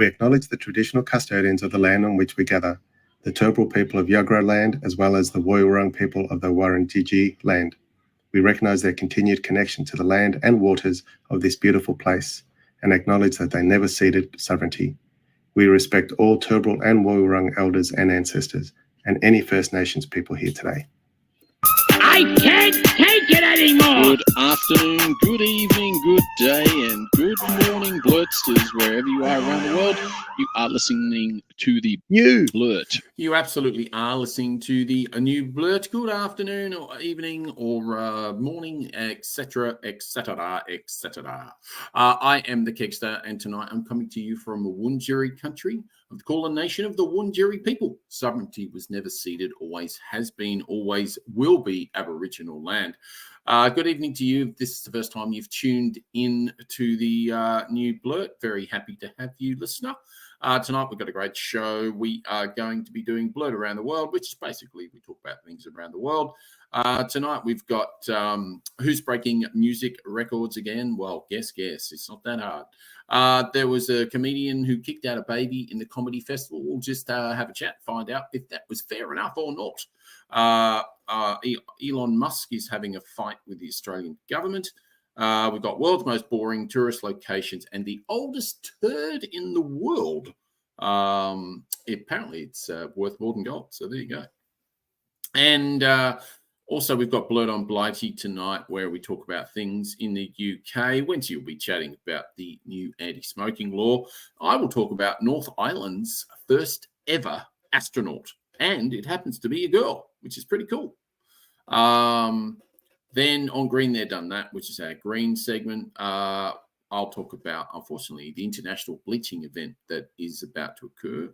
We acknowledge the traditional custodians of the land on which we gather, the Turrbal people of Yuggera land, as well as the Woiwurrung people of the Wurundjeri land. We recognise their continued connection to the land and waters of this beautiful place, and acknowledge that they never ceded sovereignty. We respect all Turrbal and Woiwurrung elders and ancestors, and any First Nations people here today. I can't take it anymore! Good afternoon, good evening, good day, and good morning, Blurtstars, wherever you are around the world. You are listening to the new Blurt. You absolutely are listening to the new Blurt. Good afternoon, or evening, or morning, etc., etc., etc. I am the Kegsta, and tonight I'm coming to you from the Wurundjeri country of the Kulin Nation of the Wurundjeri people. Sovereignty was never ceded, always has been, always will be Aboriginal land. Good evening to you. If this is the first time you've tuned in to the new Blurt, very happy to have you, listener. Tonight we've got a great show. We are going to be doing Blurt Around the World, which is basically we talk about things around the world. Tonight we've got Who's Breaking Music Records again? Well, guess. It's not that hard. There was a comedian who kicked out a baby in the comedy festival. We'll just have a chat, find out if that was fair enough or not. Elon Musk is having a fight with the Australian government. We've got world's most boring tourist locations and the oldest turd in the world. Apparently it's worth more than gold. So there you go. And also we've got Blurt on Blighty tonight, where we talk about things in the UK. Wencee will be chatting about the new anti-smoking law. I will talk about North Island's first ever astronaut. And it happens to be a girl, which is pretty cool. Then on Green, they're done that, which is our green segment. I'll talk about, unfortunately, the international bleaching event that is about to occur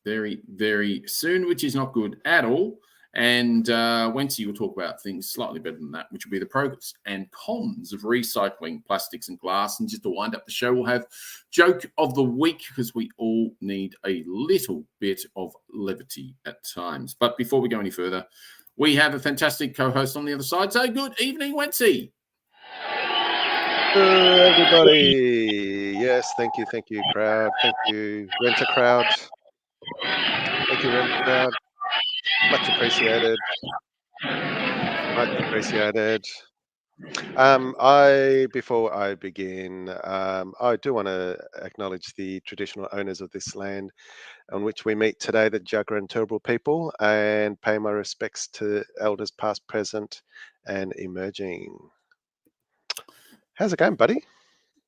very, very soon, which is not good at all. And Wencee will talk about things slightly better than that, which will be the progress and cons of recycling plastics and glass. And just to wind up the show, we'll have Joke of the Week, because we all need a little bit of levity at times. But before we go any further, we have a fantastic co-host on the other side. So good evening, Wencee. Hello, everybody. Yes, thank you, crowd. Thank you, Renter crowd. Thank you, Renter crowd. Much appreciated. Before I begin, I do want to acknowledge the traditional owners of this land on which we meet today, the Yuggera and Turrbal people, and pay my respects to elders past, present, and emerging. How's it going, buddy?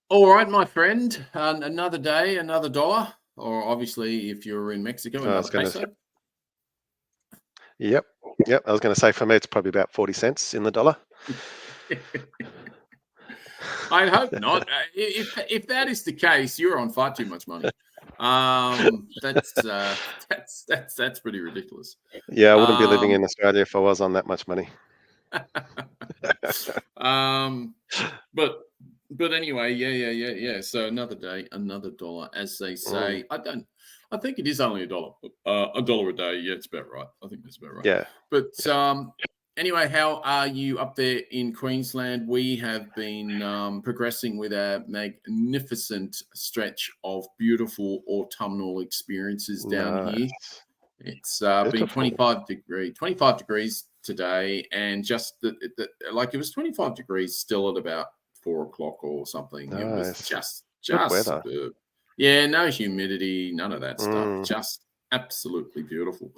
All right, my friend. Another day, another dollar, or obviously if you're in Mexico, another peso. Yep. I was going to say, for me, it's probably about 40 cents in the dollar. I hope not. If that is the case, you're on far too much money. That's pretty ridiculous. Yeah, I wouldn't be living in Australia if I was on that much money. But anyway, yeah. So another day, another dollar, as they say. I think it is only a dollar a day. Yeah, it's about right. I think that's about right. Yeah. But anyway, how are you up there in Queensland? We have been progressing with our magnificent stretch of beautiful autumnal experiences down here. It's been 25 degrees today, and just like it was 25 degrees still at about 4 o'clock or something. Nice. It was just weather. Yeah, no humidity, none of that stuff. Just absolutely beautiful.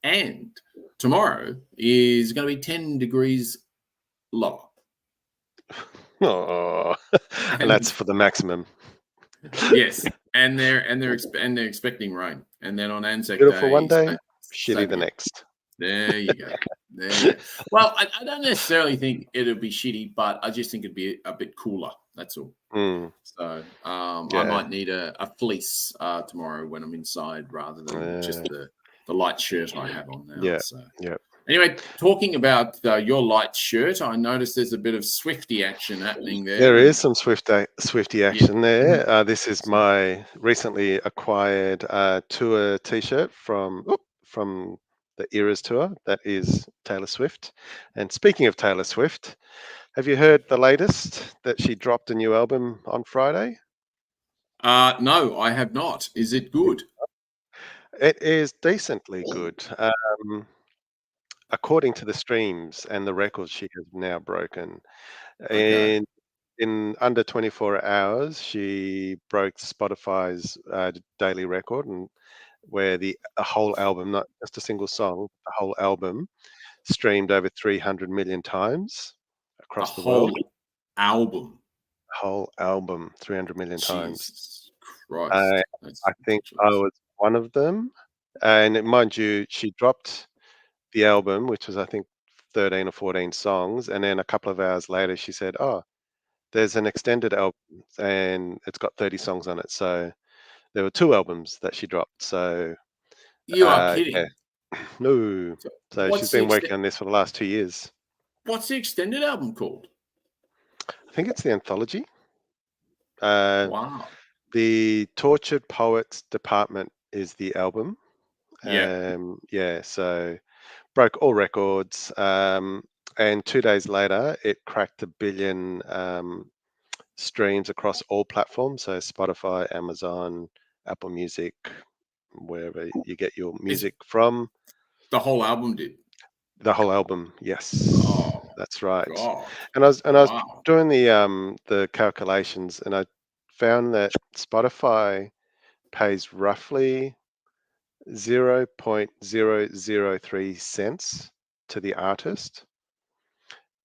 And tomorrow is going to be 10 degrees lower. Oh, and that's for the maximum. Yes, and they're expecting rain. And then on Anzac beautiful Day, one day, shitty the next. There you go. Well, I don't necessarily think it'll be shitty, but I just think it'd be a bit cooler. That's all. So I might need a fleece tomorrow when I'm inside, rather than just the light shirt I have on now. Yeah. Anyway, talking about your light shirt, I noticed there's a bit of Swifty action happening there. There is some Swifty action there. This is my recently acquired tour T-shirt from the Eras tour. That is Taylor Swift. And speaking of Taylor Swift, have you heard the latest that she dropped a new album on Friday? No, I have not. Is it good? It is decently good. According to the streams and the records she has now broken. Okay. And in under 24 hours, she broke Spotify's daily record, and where a whole album, not just a single song, a whole album, streamed over 300 million times A across the world. whole album. Whole album, 300 million times. Jesus Christ. That's I think I ridiculous. was one of them. And mind you, she dropped the album, which was, I think, 13 or 14 songs. And then a couple of hours later, she said, "Oh, there's an extended album and it's got 30 songs on it." So there were two albums that she dropped. So, You are yeah, kidding. no. So So she's been working on this for the last 2 years. what's the extended album called? I think it's the anthology. Uh, Wow. the Tortured Poets Department is the album. Yeah. Yeah, so broke all records. And 2 days later, it cracked 1 billion streams across all platforms. So Spotify, Amazon, Apple Music, wherever you get your music from. The whole album did. The whole album, yes, Oh that's right. God. And I was Wow. doing the calculations, and I found that Spotify pays roughly 0.003 cents to the artist,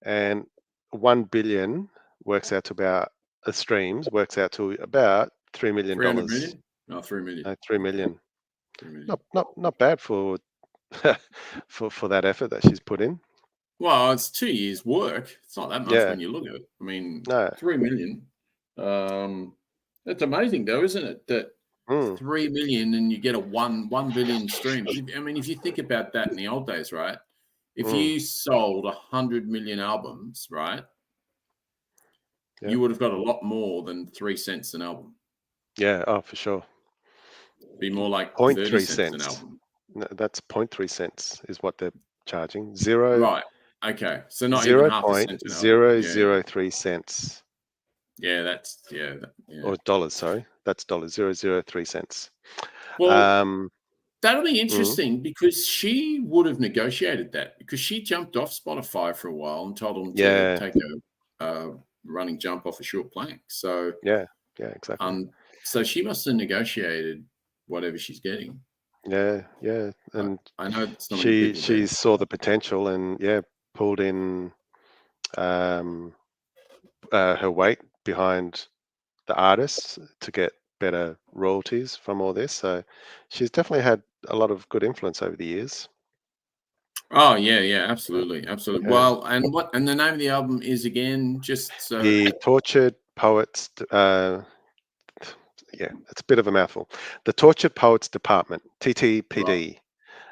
and 1 billion works out to about streams works out to about $3 million. 300 million? No, 3 million. No, 3 million. 3 million. Not bad for for that effort that she's put in. Well, it's 2 years' work. It's not that much Yeah. when you look at it. I mean, No. 3 million. That's amazing, though, isn't it? That 3 million and you get a 1 billion streams. I mean, if you think about that in the old days, right? If you sold 100 million albums, right? Yeah. You would have got a lot more than 3 cents an album. Yeah. Oh, for sure. Be more like 0.3 30 cents an cents. album. No, that's 0.3 cents is what they're charging. Zero. Right. Okay. So not even half a cent an album. Yeah. 0.003 cents. Yeah, that's yeah. Or dollars, sorry. That's dollars. 0.003 cents. Well, that'll be interesting because she would have negotiated that because she jumped off Spotify for a while and told them to take a running jump off a short plank. So yeah, exactly. So she must have negotiated whatever she's getting. Yeah, and I know it's not many people she do. saw the potential and pulled in her weight behind the artists to get better royalties from all this. So she's definitely had a lot of good influence over the years. Oh yeah, absolutely. Yeah. Well, and the name of the album is again just so The Tortured Poets. It's a bit of a mouthful. The Tortured Poets Department, TTPD.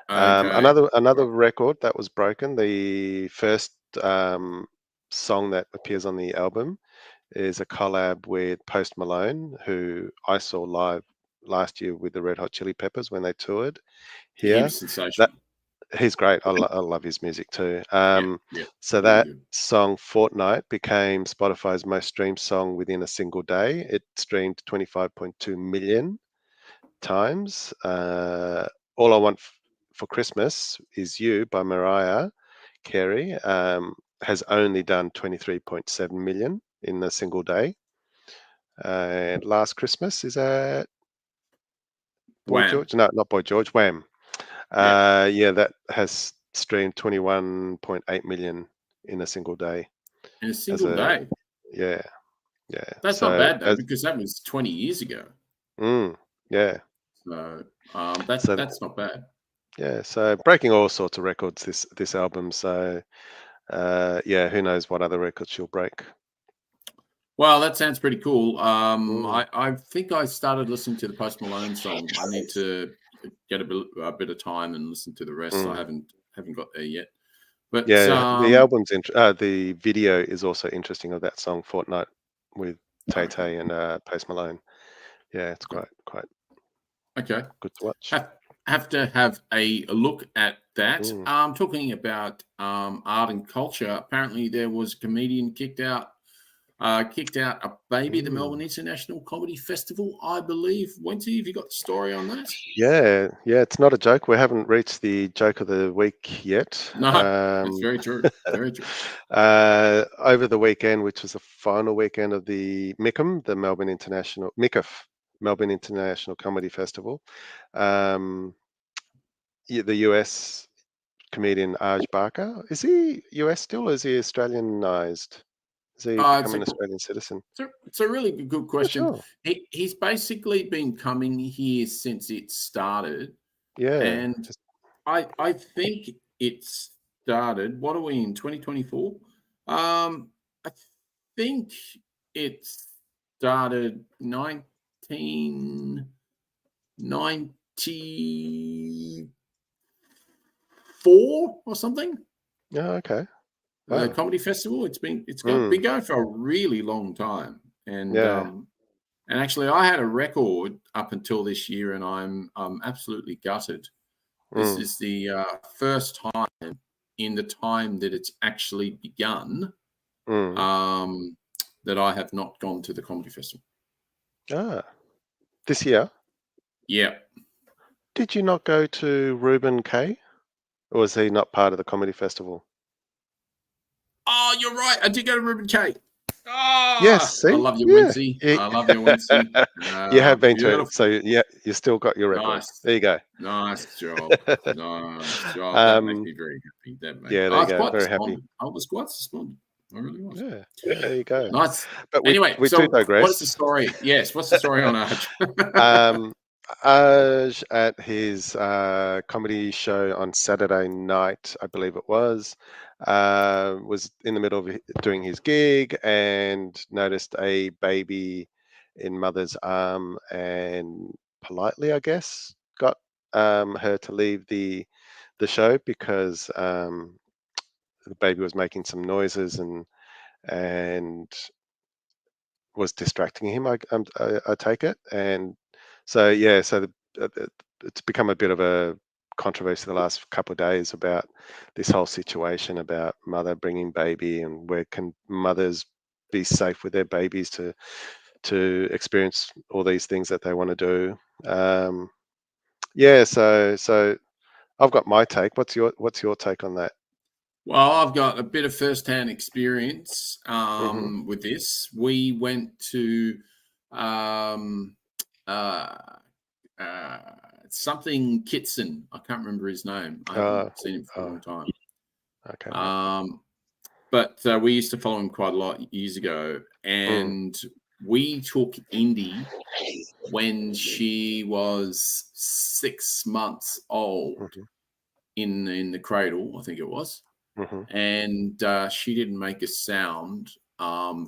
Right. Okay. Another record that was broken. The first song that appears on the album is a collab with Post Malone, who I saw live last year with the Red Hot Chili Peppers when they toured here. He was sensational. He's great. I love his music too. Yeah, so really that good. song Fortnight became Spotify's most streamed song within a single day. It streamed 25.2 million times. All I Want for Christmas Is You by Mariah Carey has only done 23.7 million in a single day. And Last Christmas is at Boy Wham. George. No, not Boy George. Wham. That has streamed 21.8 million in a single day. In a single day? Yeah. That's not bad though, because that was 20 years ago. Yeah. So that's not bad. Yeah, so breaking all sorts of records this album. So who knows what other records she'll break. Well, that sounds pretty cool. I think I started listening to the Post Malone song. I need to get a bit of time and listen to the rest. I haven't got there yet. But the album's the video is also interesting of that song Fortnight with Tay and Post Malone. Yeah, it's quite okay. Good to watch. Have to have a look at that. Talking about art and culture. Apparently, there was a comedian kicked out kicked out a baby at the Melbourne International Comedy Festival, I believe. Wencee, have you got the story on that? Yeah, it's not a joke. We haven't reached the joke of the week yet. No, it's very true. Very true. Over the weekend, which was the final weekend of the MICF, the Melbourne International Comedy Festival, the US comedian Aj Barker, is he US still, or is he Australianized? Is he become an Australian citizen? It's a really good question. Sure. He's basically been coming here since it started. Yeah. And I think it started, what are we in, 2024? I think it started 1994 or something. Yeah, okay. The comedy festival. It's been going for a really long time. And and actually I had a record up until this year, and I'm absolutely gutted. This is the first time in the time that it's actually begun that I have not gone to the comedy festival. This year? Yeah. Did you not go to Reuben K? Or was he not part of the comedy festival? Oh, you're right. I did go to Reuben K. Oh, yes, see? I love you, Wencee. I love you, Wencee. You have been beautiful. to it, so yeah, you still got your record. Nice. There you go. Nice job. Nice job. That makes me very happy. There you go. Very happy. I was quite despondent. I really was. Yeah, there you go. Nice. But anyway, we so do digress. What's the story? Yes, what's the story on Aj? Aj at his comedy show on Saturday night, I believe it was in the middle of doing his gig and noticed a baby in mother's arm, and politely, I guess, got her to leave the show because the baby was making some noises and was distracting him. I take it, and so it's become a bit of a controversy the last couple of days about this whole situation about mother bringing baby, and where can mothers be safe with their babies to experience all these things that they want to do. So I've got my take. What's your take on that? Well, I've got a bit of first-hand experience with this. We went to something Kitson. I can't remember his name. I haven't seen him for a long time. Okay. But we used to follow him quite a lot years ago, and we took Indy when she was 6 months old in the cradle, I think it was. And she didn't make a sound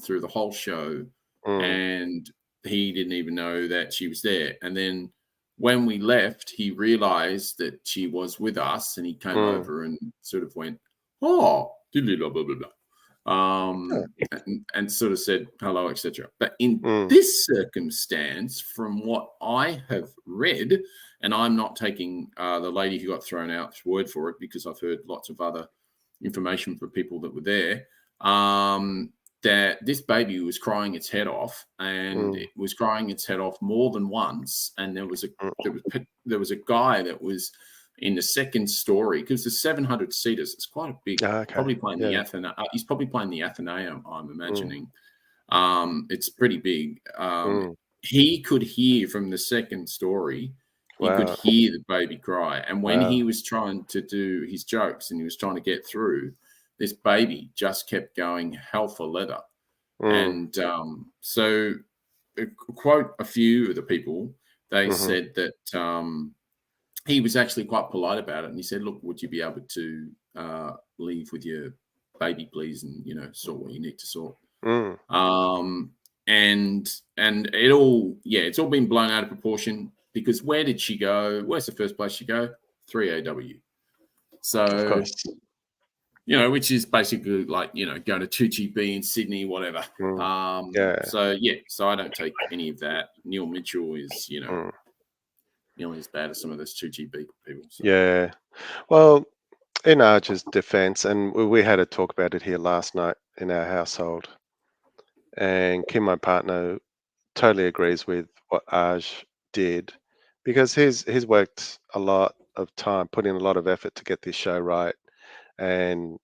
through the whole show, and he didn't even know that she was there. And then when we left, he realized that she was with us, and he came over and sort of went, "Oh, blah, blah, blah, blah." And sort of said hello, etc. But in this circumstance, from what I have read, and I'm not taking the lady who got thrown out's word for it, because I've heard lots of other information from people that were there, that this baby was crying its head off, and it was crying its head off more than once. And there was a guy that was in the second story, because there's 700 seaters. It's quite a big. Probably playing the Athenaeum. He's probably playing the Athenaeum, I'm imagining. It's pretty big. He could hear from the second story. He could hear the baby cry. And when he was trying to do his jokes and he was trying to get through, this baby just kept going hell for leather. And so, quote a few of the people, they said that he was actually quite polite about it. And he said, "Look, would you be able to leave with your baby, please, and, sort what you need to sort." And it all, it's all been blown out of proportion. Because where did she go? Where's the first place she go? 3AW. So, which is basically like, going to 2GB in Sydney, whatever. So I don't take any of that. Neil Mitchell is, nearly as bad as some of those 2GB people. So. Yeah. Well, in Aj's defense, and we had a talk about it here last night in our household, And Kim, my partner, totally agrees with what Aj did, because he's worked a lot of time, put in a lot of effort to get this show right. And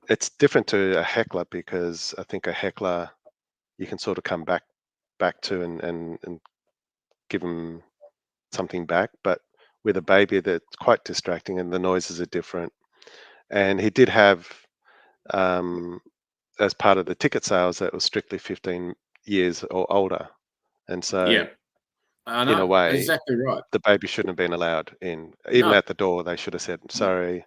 it's different to a heckler, because I think a heckler you can sort of come back to and give them something back. But with a baby, that's quite distracting, and the noises are different. And he did have, as part of the ticket sales, that was strictly 15 years or older. And so, Yeah, I in a know way, exactly right. the baby shouldn't have been allowed in. Even No, at the door, they should have said, "Sorry."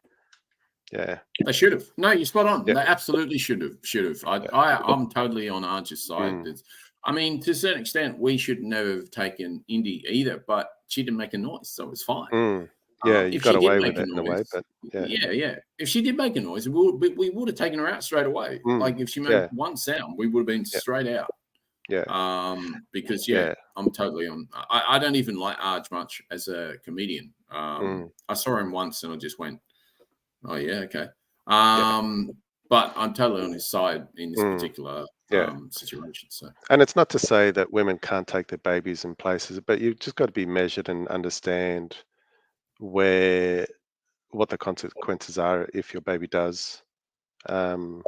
Yeah, they should have. No, you're spot on. yeah, They absolutely should have. Should have. yeah. I'm totally on Archer's side. Mm, I mean, to a certain extent, we should never have taken Indy either, but she didn't make a noise, so it was fine. mm. Yeah, you If got she did away make with a it in a way, noise, but yeah. yeah. If she did make a noise, we would have taken her out straight away. Mm, Like if she made yeah, one sound, we would have been yeah, straight out. yeah, Because yeah. I'm totally on. I don't even like Arj much as a comedian. Mm, I saw him once and I just went, oh yeah, okay. yeah, But I'm totally on his side in this mm, particular yeah. situation. So And it's not to say that women can't take their babies in places, but you've just got to be measured and understand where what the consequences are if your baby does um,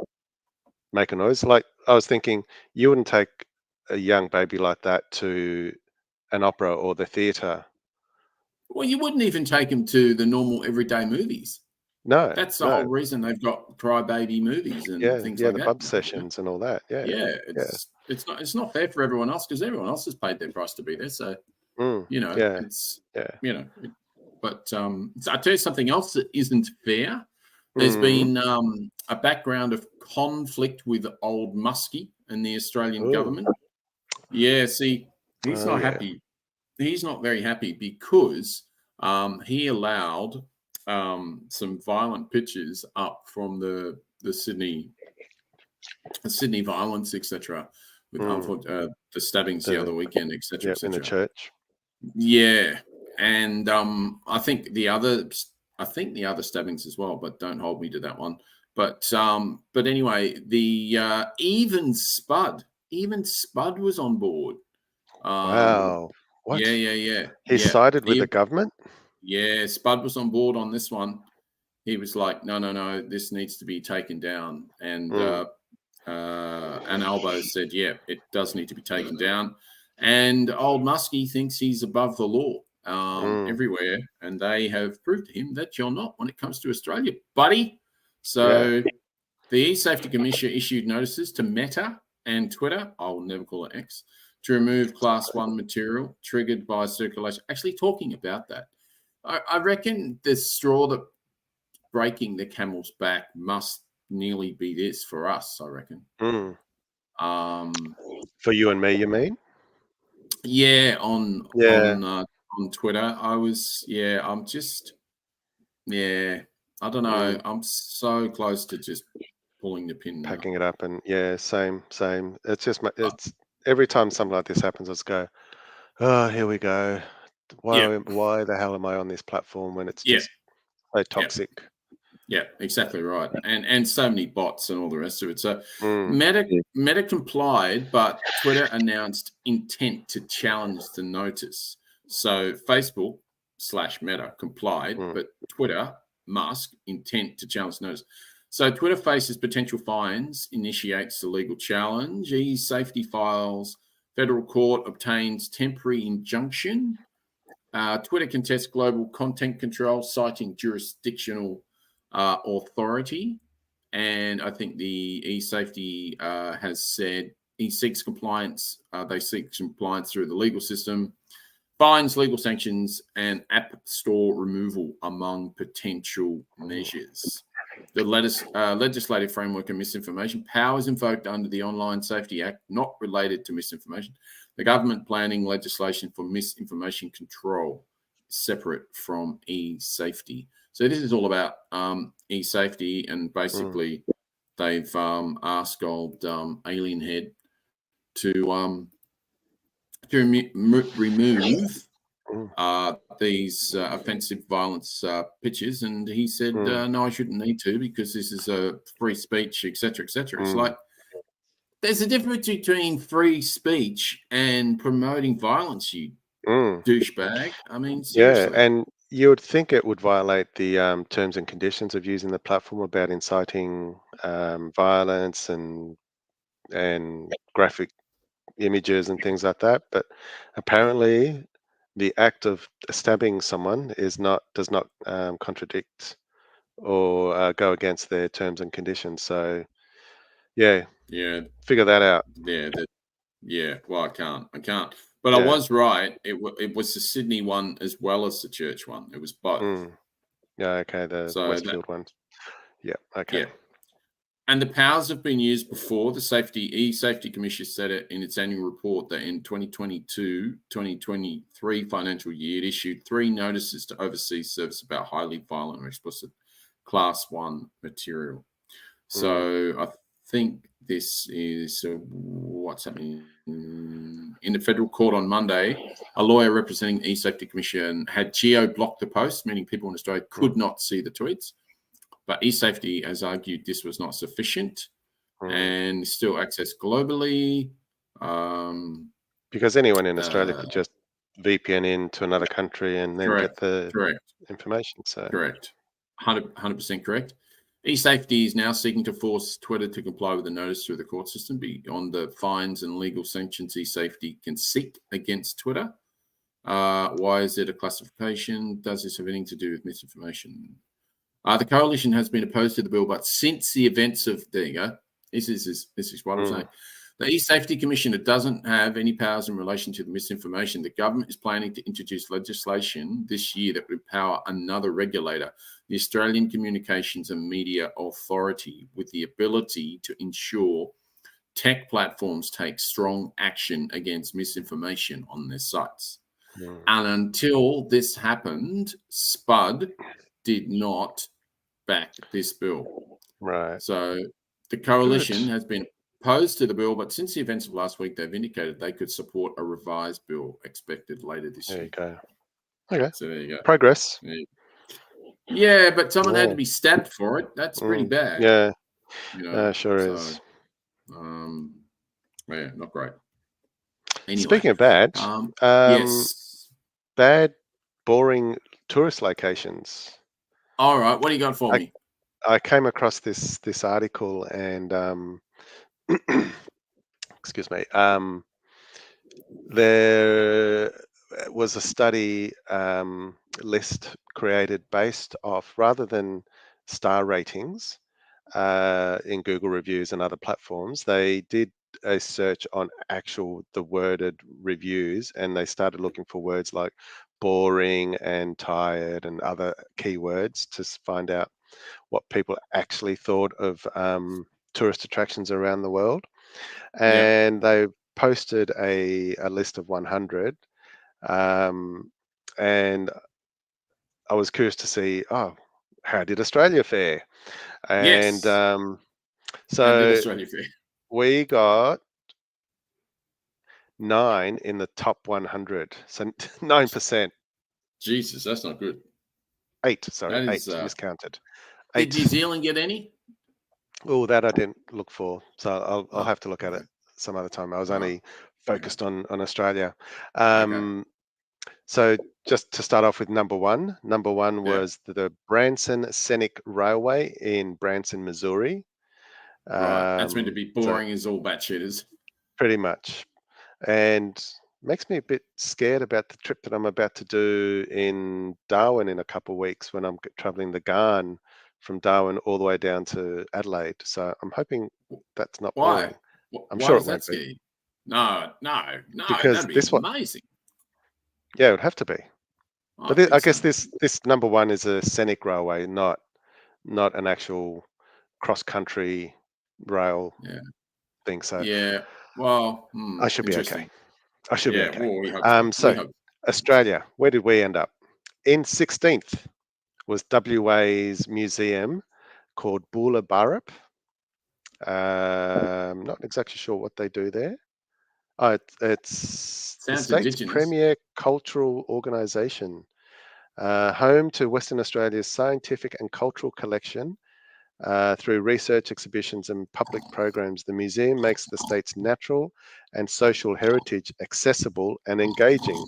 make a noise. Like, I was thinking, you wouldn't take a young baby like that to an opera or the theatre. well, you wouldn't even take him to the normal everyday movies. No, That's the whole no. reason they've got crybaby movies and Yeah, things yeah, like the that. bub sessions and all that. Yeah, Yeah, yeah. it's not fair for everyone else because everyone else has paid their price to be there. So Mm, yeah, it's yeah. but I tell you something else that isn't fair. There's Mm. been a background of conflict with old Muskie and the Australian Oh, government. Yeah, see, he's oh, not yeah. happy. He's not very happy because he allowed some violent pictures up from the Sydney violence, etc., with Mm. the stabbings the other weekend, etc., Yeah, in the etc. church. Yeah, and I think the other stabbings as well, but don't hold me to that one. But anyway, the even Spud was on board. Wow. Yeah, What? He yeah. sided with the government? Yeah, Spud was on board on this one. He was like, no, this needs to be taken down. And Mm, Albo said, yeah, it does need to be taken down. And old Muskie thinks he's above the law mm. everywhere. And they have proved to him that you're not when it comes to Australia, buddy. Yeah. So the E-Safety Commission issued notices to Meta and Twitter, I will never call it X, to remove Class 1 material triggered by circulation. Actually, talking about that, I reckon the straw that breaking the camel's back must nearly be this for us, I reckon. Mm. Um, For you and me, you mean? yeah, Yeah. on Twitter, I'm just, I don't know. Mm. I'm so close to just pulling the pin now. Packing it up and yeah, same. It's just it's every time something like this happens, I just go, oh, here we go. Yeah, Why the hell am I on this platform when it's yeah, just so yeah. toxic? Yeah, exactly right, and so many bots and all the rest of it. So Mm. Meta complied, but Twitter announced intent to challenge the notice. So Facebook / Meta complied, but Twitter, Musk, intent to challenge the notice. So Twitter faces potential fines, initiates the legal challenge. E-Safety files, federal court obtains temporary injunction. Twitter contests global content control, citing jurisdictional authority. And I think the E-Safety has said he seeks compliance. They seek compliance through the legal system, fines, legal sanctions, and app store removal among potential measures. The legislative framework and misinformation powers invoked under the Online Safety Act, not related to misinformation. The government planning legislation for misinformation control, separate from e-safety. So this is all about e-safety, and basically they've asked old Alien Head to remove these offensive violence pictures, and he said, no, I shouldn't need to because this is a free speech, etc., etc. It's like, There's a difference between free speech and promoting violence, you douchebag. I mean, seriously. Yeah, and you would think it would violate the terms and conditions of using the platform about inciting violence and graphic images and things like that. But apparently, the act of stabbing someone does not contradict or go against their terms and conditions. So, yeah, Yeah, figure that out. yeah. Well, I can't. But I Yeah. was right. It was the Sydney one as well as the church one. It was both. Yeah. Okay. The So Westfield ones. Yeah. Okay. yeah. And the powers have been used before. The Safety Commission said it in its annual report that in 2022-2023 financial year, it issued 3 notices to overseas service about highly violent or explicit Class 1 material. So I think this is what's happening in the federal court on Monday. A lawyer representing the E-Safety Commission had geo-blocked the post, meaning people in Australia could not see the tweets. But eSafety has argued this was not sufficient and still accessed globally. Because anyone in Australia could just VPN into another country and then get the information. So correct, 100% correct. eSafety is now seeking to force Twitter to comply with the notice through the court system. Beyond the fines and legal sanctions eSafety can seek against Twitter. Why is it a classification? Does this have anything to do with misinformation? The coalition has been opposed to the bill, but since the events of there you go. This is what I'm saying. The E-Safety Commissioner doesn't have any powers in relation to the misinformation. The government is planning to introduce legislation this year that would empower another regulator, the Australian Communications and Media Authority, with the ability to ensure tech platforms take strong action against misinformation on their sites. And until this happened, Spud did not back this bill. Right. So the coalition has been opposed to the bill, but since the events of last week, they've indicated they could support a revised bill expected later this year. There you go. Okay. So there you go. Progress. Yeah, but someone had to be stabbed for it. That's pretty bad. Yeah. You know, sure is. Yeah, not great. Anyway, Speaking of bad, yes. Bad, boring tourist locations. All right, what do you got for me? I came across this article and excuse me. There was a study list created based off, rather than star ratings in Google reviews and other platforms, they did a search on the worded reviews, and they started looking for words like boring and tired and other keywords to find out what people actually thought of tourist attractions around the world. And they posted a list of 100, and I was curious to see, how did Australia fare? And so we got 9 in the top 100, so 9%. Jesus, that's not good. 8, sorry, 8, miscounted. 8. Did New Zealand get any? Oh, that I didn't look for, so I'll have to look at it some other time. I was only focused on Australia. So just to start off with number one was the Branson Scenic Railway in Branson, Missouri. Right, that's meant to be boring as all batshiters. Pretty much, and makes me a bit scared about the trip that I'm about to do in Darwin in a couple of weeks, when I'm traveling the Garn from Darwin all the way down to Adelaide. So I'm hoping that's not boring. I'm sure it won't be. No, because that'd be amazing. Yeah, it would have to be. But I guess this number one is a scenic railway, not an actual cross-country rail thing. So well, I should be okay. I should be okay. Well, we hope so Australia, where did we end up? In 16th was WA's museum called Bula Barup. Not exactly sure what they do there. It's the state's premier cultural organisation, home to Western Australia's scientific and cultural collection, Through research, exhibitions, and public programs, the museum makes the state's natural and social heritage accessible and engaging.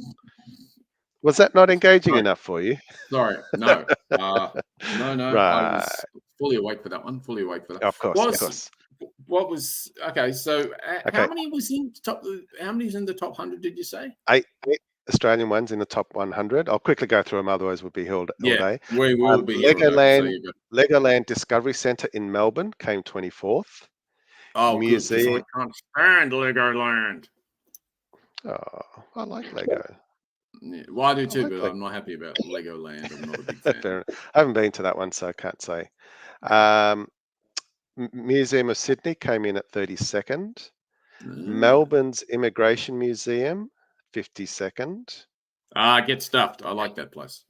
Was that not engaging Sorry. enough for you? Sorry, no. No. I Right. was fully awake for that one. Fully awake for that. Of course, of course. What was okay? So, Okay. how many was in top? How many's in the top 100? Did you say? Eight Australian ones in the top 100. I'll quickly go through them, otherwise we'll be here all day. We will be here all day, so you go. Legoland Discovery Centre in Melbourne came 24th. Oh, Museum. good, 'cause I can't stand Legoland. Oh, I like Lego. Yeah, well, I do too, like but Lego. I'm not happy about Legoland. I'm not a big fan. Fair enough. I haven't been to that one, so I can't say. Museum of Sydney came in at 32nd. Melbourne's Immigration Museum, 52nd. Get stuffed. I like that place.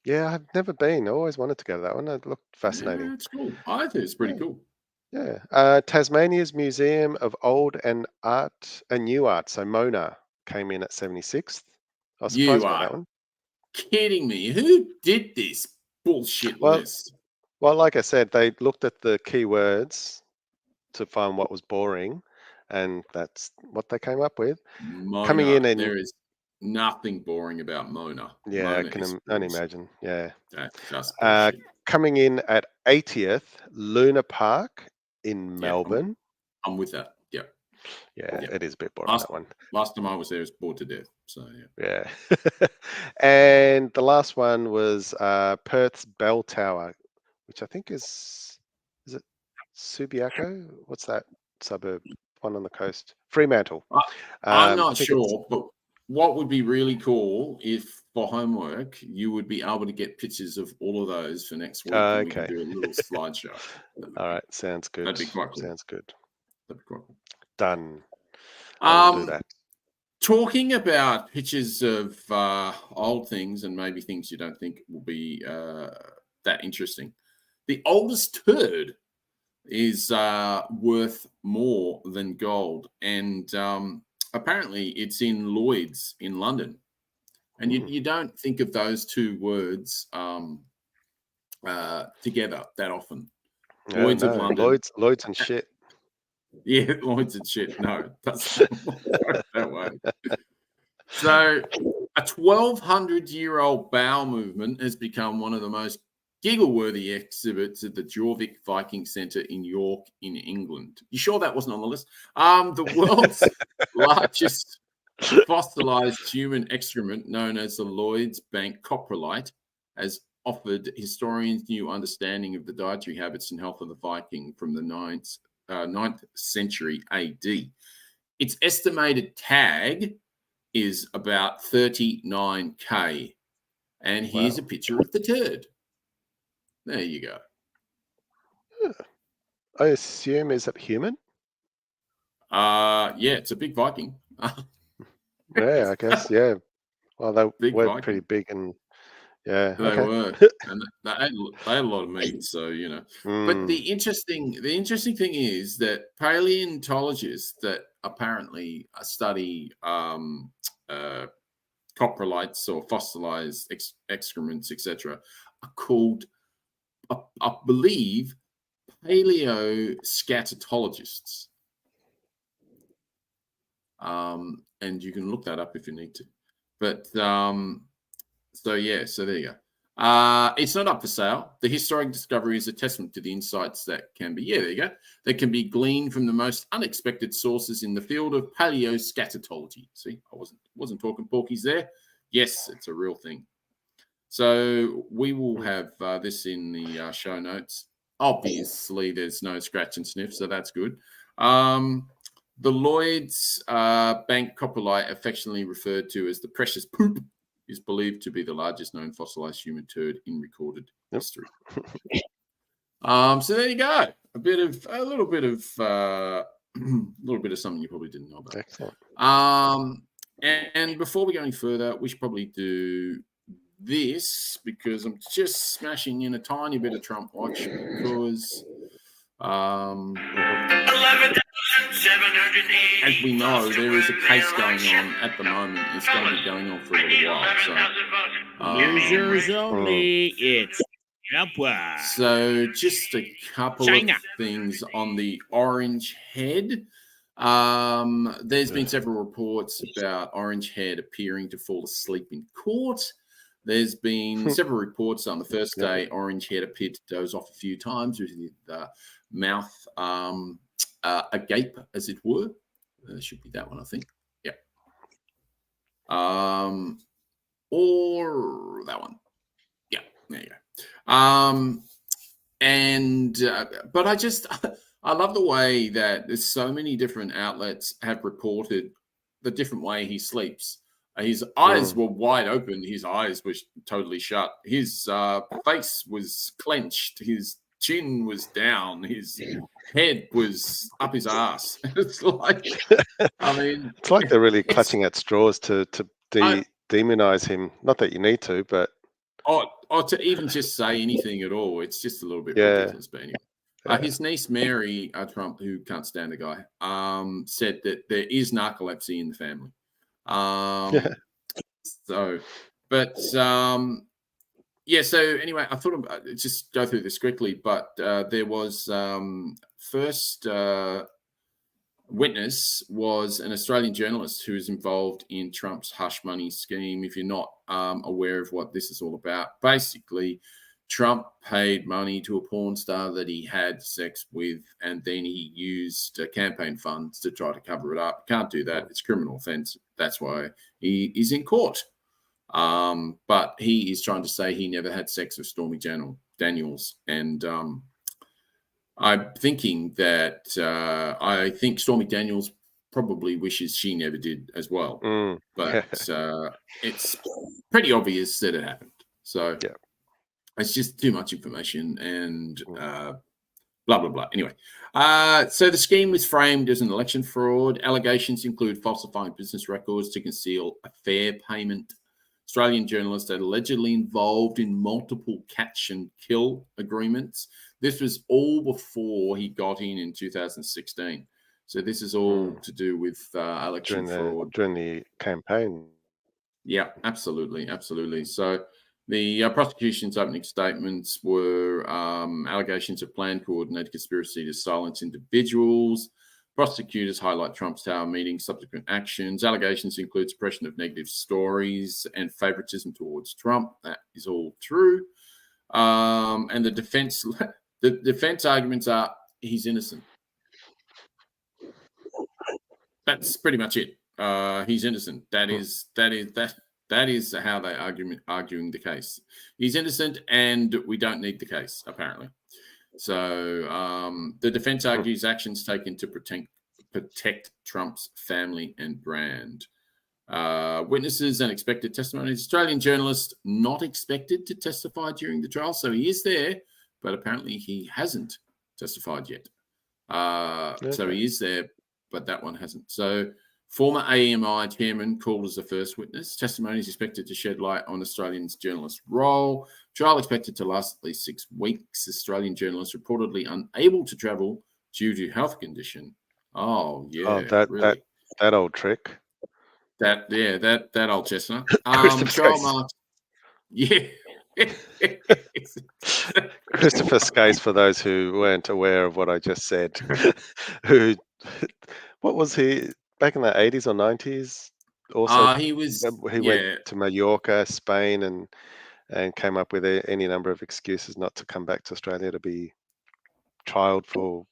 Yeah, I've never been. I always wanted to go to that one. It looked fascinating. Yeah, it's cool. I think it's pretty cool. Yeah. Tasmania's Museum of Old and New Art, so Mona, came in at 76th. I was surprised by that one. Kidding me? Who did this bullshit list? Well, like I said, they looked at the keywords to find what was boring, and that's what they came up with. Mona, Coming in and there is nothing boring about Mona. Yeah, Mona I can only imagine. Yeah. That's just bullshit. Coming in at 80th, Luna Park in Melbourne. I'm with that. Yeah, it is a bit boring, that one. Last time I was there, I was bored to death. So, yeah. And the last one was Perth's Bell Tower, which I think is it Subiaco? What's that suburb? One on the coast? Fremantle. I'm not sure, but what would be really cool if for homework you would be able to get pictures of all of those for next week. And we could do a little slideshow. All right, sounds good. That'd be quite cool. Sounds good. That'd be quite cool. Done. I'll do that. Talking about pictures of old things and maybe things you don't think will be that interesting. The oldest turd is worth more than gold, and apparently it's in Lloyd's in London. And you don't think of those two words together that often. Lloyd's of London. Lloyd's and shit. Yeah, Lloyd's and shit. No, that's not that way. So, a 1,200-year-old bowel movement has become one of the most giggle-worthy exhibits at the Jorvik Viking Centre in York, in England. You sure that wasn't on the list? The world's largest fossilized human excrement, known as the Lloyd's Bank coprolite, has offered historians new understanding of the dietary habits and health of the Viking from the 9th century AD. Its estimated tag is about 39K. And here's a picture of the turd. There you go. I assume, is it human? Yeah, it's a big Viking. Yeah, I guess, yeah. Well, they were Viking. pretty big, and yeah. They were. And they had a lot of meat, so, you know. But the interesting thing is that paleontologists that apparently study coprolites or fossilized excrements, etc., are called, I believe, paleoscatologists. And you can look that up if you need to. But so there you go. It's not up for sale. The historic discovery is a testament to the insights that can be, there you go, that can be gleaned from the most unexpected sources in the field of paleoscatology. See, I wasn't talking porkies there. Yes, it's a real thing. So we will have this in the show notes. Obviously, there's no scratch and sniff, so that's good. The Lloyd's Bank coprolite, affectionately referred to as the precious poop, is believed to be the largest known fossilized human turd in recorded history. So there you go. A little bit of something you probably didn't know about. Excellent. And before we go any further, we should probably do this, because I'm just smashing in a tiny bit of Trump watch, because as we know, there is a case going on at the moment. It's going to be going on for a little while. So, Users only. It's So just a couple China. of things on the Orange Head. There's been several reports about Orange Head appearing to fall asleep in court. There's been several reports on the first day Orange Head appeared to doze off a few times with the mouth agape, as it were. Should be that one, I think. Yeah. Or that one. Yeah, there you go. But I love the way that there's so many different outlets have reported the different way he sleeps. His eyes were wide open. His eyes were totally shut. His face was clenched. His chin was down. His head was up his ass. It's like, I mean, it's like they're really clutching at straws to demonize him. Not that you need to, but or to even just say anything at all. It's just a little bit ridiculous. But anyway, his niece Mary Trump, who can't stand the guy, said that there is narcolepsy in the family. So anyway, I thought I'd just go through this quickly, but there was first witness was an Australian journalist who was involved in Trump's hush money scheme. If you're not aware of what this is all about, basically Trump paid money to a porn star that he had sex with, and then he used campaign funds to try to cover it up. Can't do that. It's a criminal offense. That's why he is in court. But he is trying to say he never had sex with Stormy Daniels. And I'm thinking that I think Stormy Daniels probably wishes she never did as well. But it's pretty obvious that it happened. So it's just too much information and blah, blah, blah. Anyway, so the scheme was framed as an election fraud. Allegations include falsifying business records to conceal a fair payment. Australian journalists are allegedly involved in multiple catch and kill agreements. This was all before he got in 2016. So this is all to do with election fraud. During the campaign. Yeah, absolutely. Absolutely. So the prosecution's opening statements were allegations of planned coordinated conspiracy to silence individuals. Prosecutors highlight Trump's Tower meeting subsequent actions. Allegations include suppression of negative stories and favoritism towards Trump. That is all true. And the defense arguments are he's innocent. That's pretty much it. He's innocent. That is how they arguing the case. He's innocent, and we don't need the case, apparently. So the defense argues actions taken to protect Trump's family and brand. Witnesses and expected testimonies. Australian journalist not expected to testify during the trial, so he is there, but apparently he hasn't testified yet. So he is there, but that one hasn't. So former AEMI chairman called as the first witness. Testimony is expected to shed light on Australian journalist role. Trial expected to last at least 6 weeks. Australian journalist reportedly unable to travel due to health condition. Oh, yeah. Oh, that old trick. That old chestnut. Trial marks. Yeah. Christopher Skase, for those who weren't aware of what I just said, what was he back in the 80s or 90s? Also, he went to Mallorca, Spain, and came up with any number of excuses not to come back to Australia to be trialed for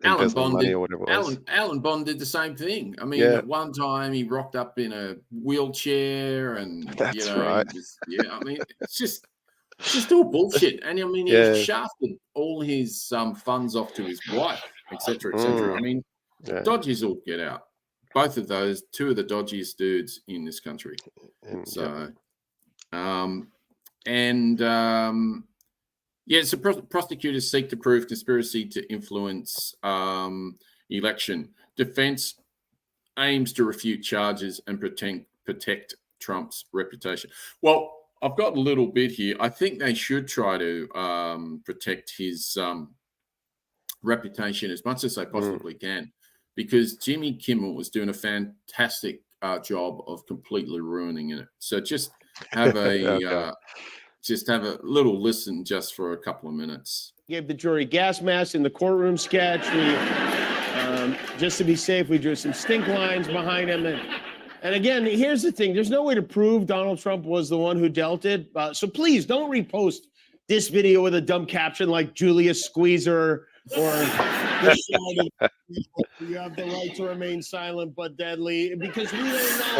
embezzling money or whatever it was. Alan Bond did the same thing. I mean, at one time he rocked up in a wheelchair, and that's right. I mean, it's just all bullshit. And I mean, he shafted all his funds off to his wife, etc., etc. I mean, dodgies all get out. Both of those, two of the dodgiest dudes in this country. So prosecutors seek to prove conspiracy to influence election. Defense aims to refute charges and protect Trump's reputation. Well, I've got a little bit here. I think they should try to protect his reputation as much as they possibly can, because Jimmy Kimmel was doing a fantastic job of completely ruining it. So just have a just have a little listen just for a couple of minutes. Gave the jury gas masks in the courtroom sketch. We, just to be safe, we drew some stink lines behind him. And again, here's the thing. There's no way to prove Donald Trump was the one who dealt it. So please don't repost this video with a dumb caption like Julius Squeezer or you have the right to remain silent but deadly, because we don't know.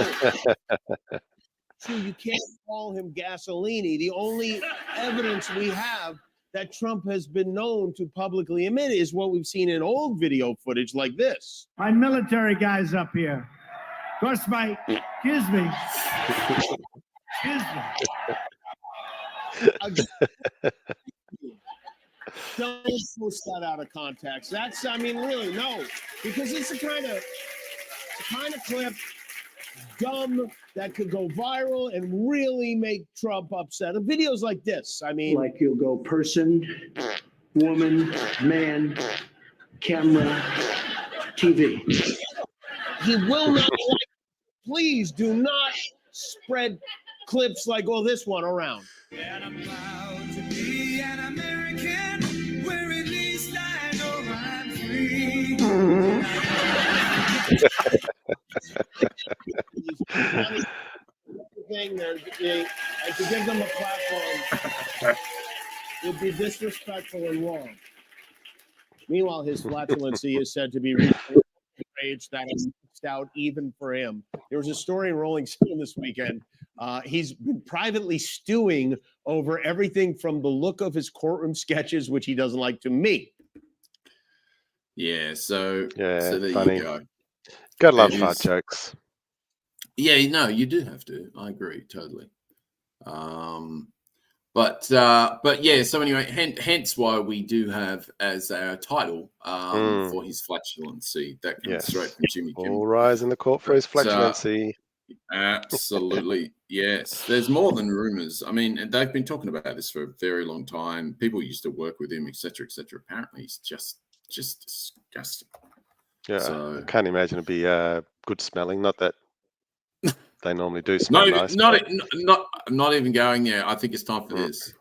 So you can't call him Gasolini. The only evidence we have that Trump has been known to publicly emit is what we've seen in old video footage like this. My military guys up here. Of course, excuse me. Don't post that out of context. That's, I mean, really, no. Because it's the kind of clip, dumb, that could go viral and really make Trump upset. And videos like this, I mean. Like you'll go person, woman, man, camera, TV. He will not like, please do not spread clips like, oh, this one around. And I'm proud to be an American, where at least I know I'm free. And to give them a platform would be disrespectful and wrong. Meanwhile, his flatulency is said to be rage that is mixed out even for him. There was a story in Rolling Stone this weekend. He's been privately stewing over everything from the look of his courtroom sketches, which he doesn't like, to me. Yeah, so Yeah, there funny. you go. Gotta love It fart is- jokes. Yeah, no, you do have to. I agree totally. But yeah. So anyway, hence why we do have as our title for his flatulency that comes Yes. straight from Jimmy Kimmel. All rise in the court for his But, flatulency. Absolutely, yes. There's more than rumors. I mean, and they've been talking about this for a very long time. People used to work with him, etc., etc. Apparently, he's just disgusting. Yeah, So- I can't imagine it'd be good smelling. Not that they normally do smell nice. Not even going there. I think it's time for this.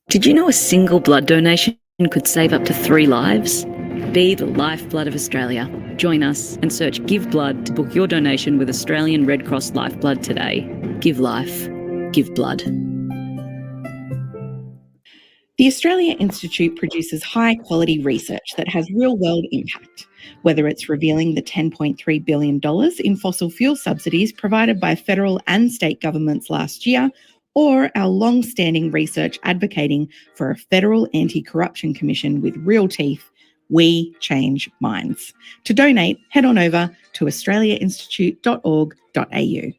Did you know a single blood donation could save up to 3 lives? Be the lifeblood of Australia. Join us and search Give Blood to book your donation with Australian Red Cross Lifeblood today. Give life. Give blood. The Australia Institute produces high-quality research that has real-world impact, whether it's revealing the $10.3 billion in fossil fuel subsidies provided by federal and state governments last year, or our long-standing research advocating for a federal anti-corruption commission with real teeth. We change minds. To donate, head on over to australiainstitute.org.au.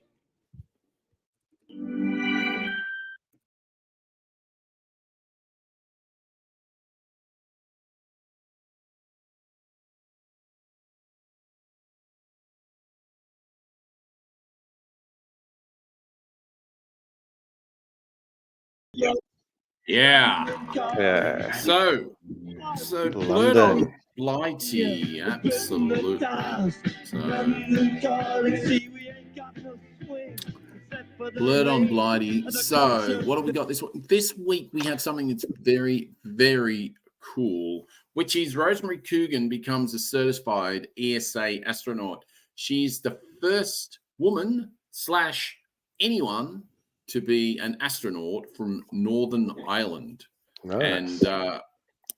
Yeah. Yeah. So Blurt on Blighty, absolutely. So Blurt on Blighty. So what have we got this week? This week we have something that's very, very cool, which is Rosemary Coogan becomes a certified ESA astronaut. She's the first woman / anyone to be an astronaut from Northern Ireland. Nice. And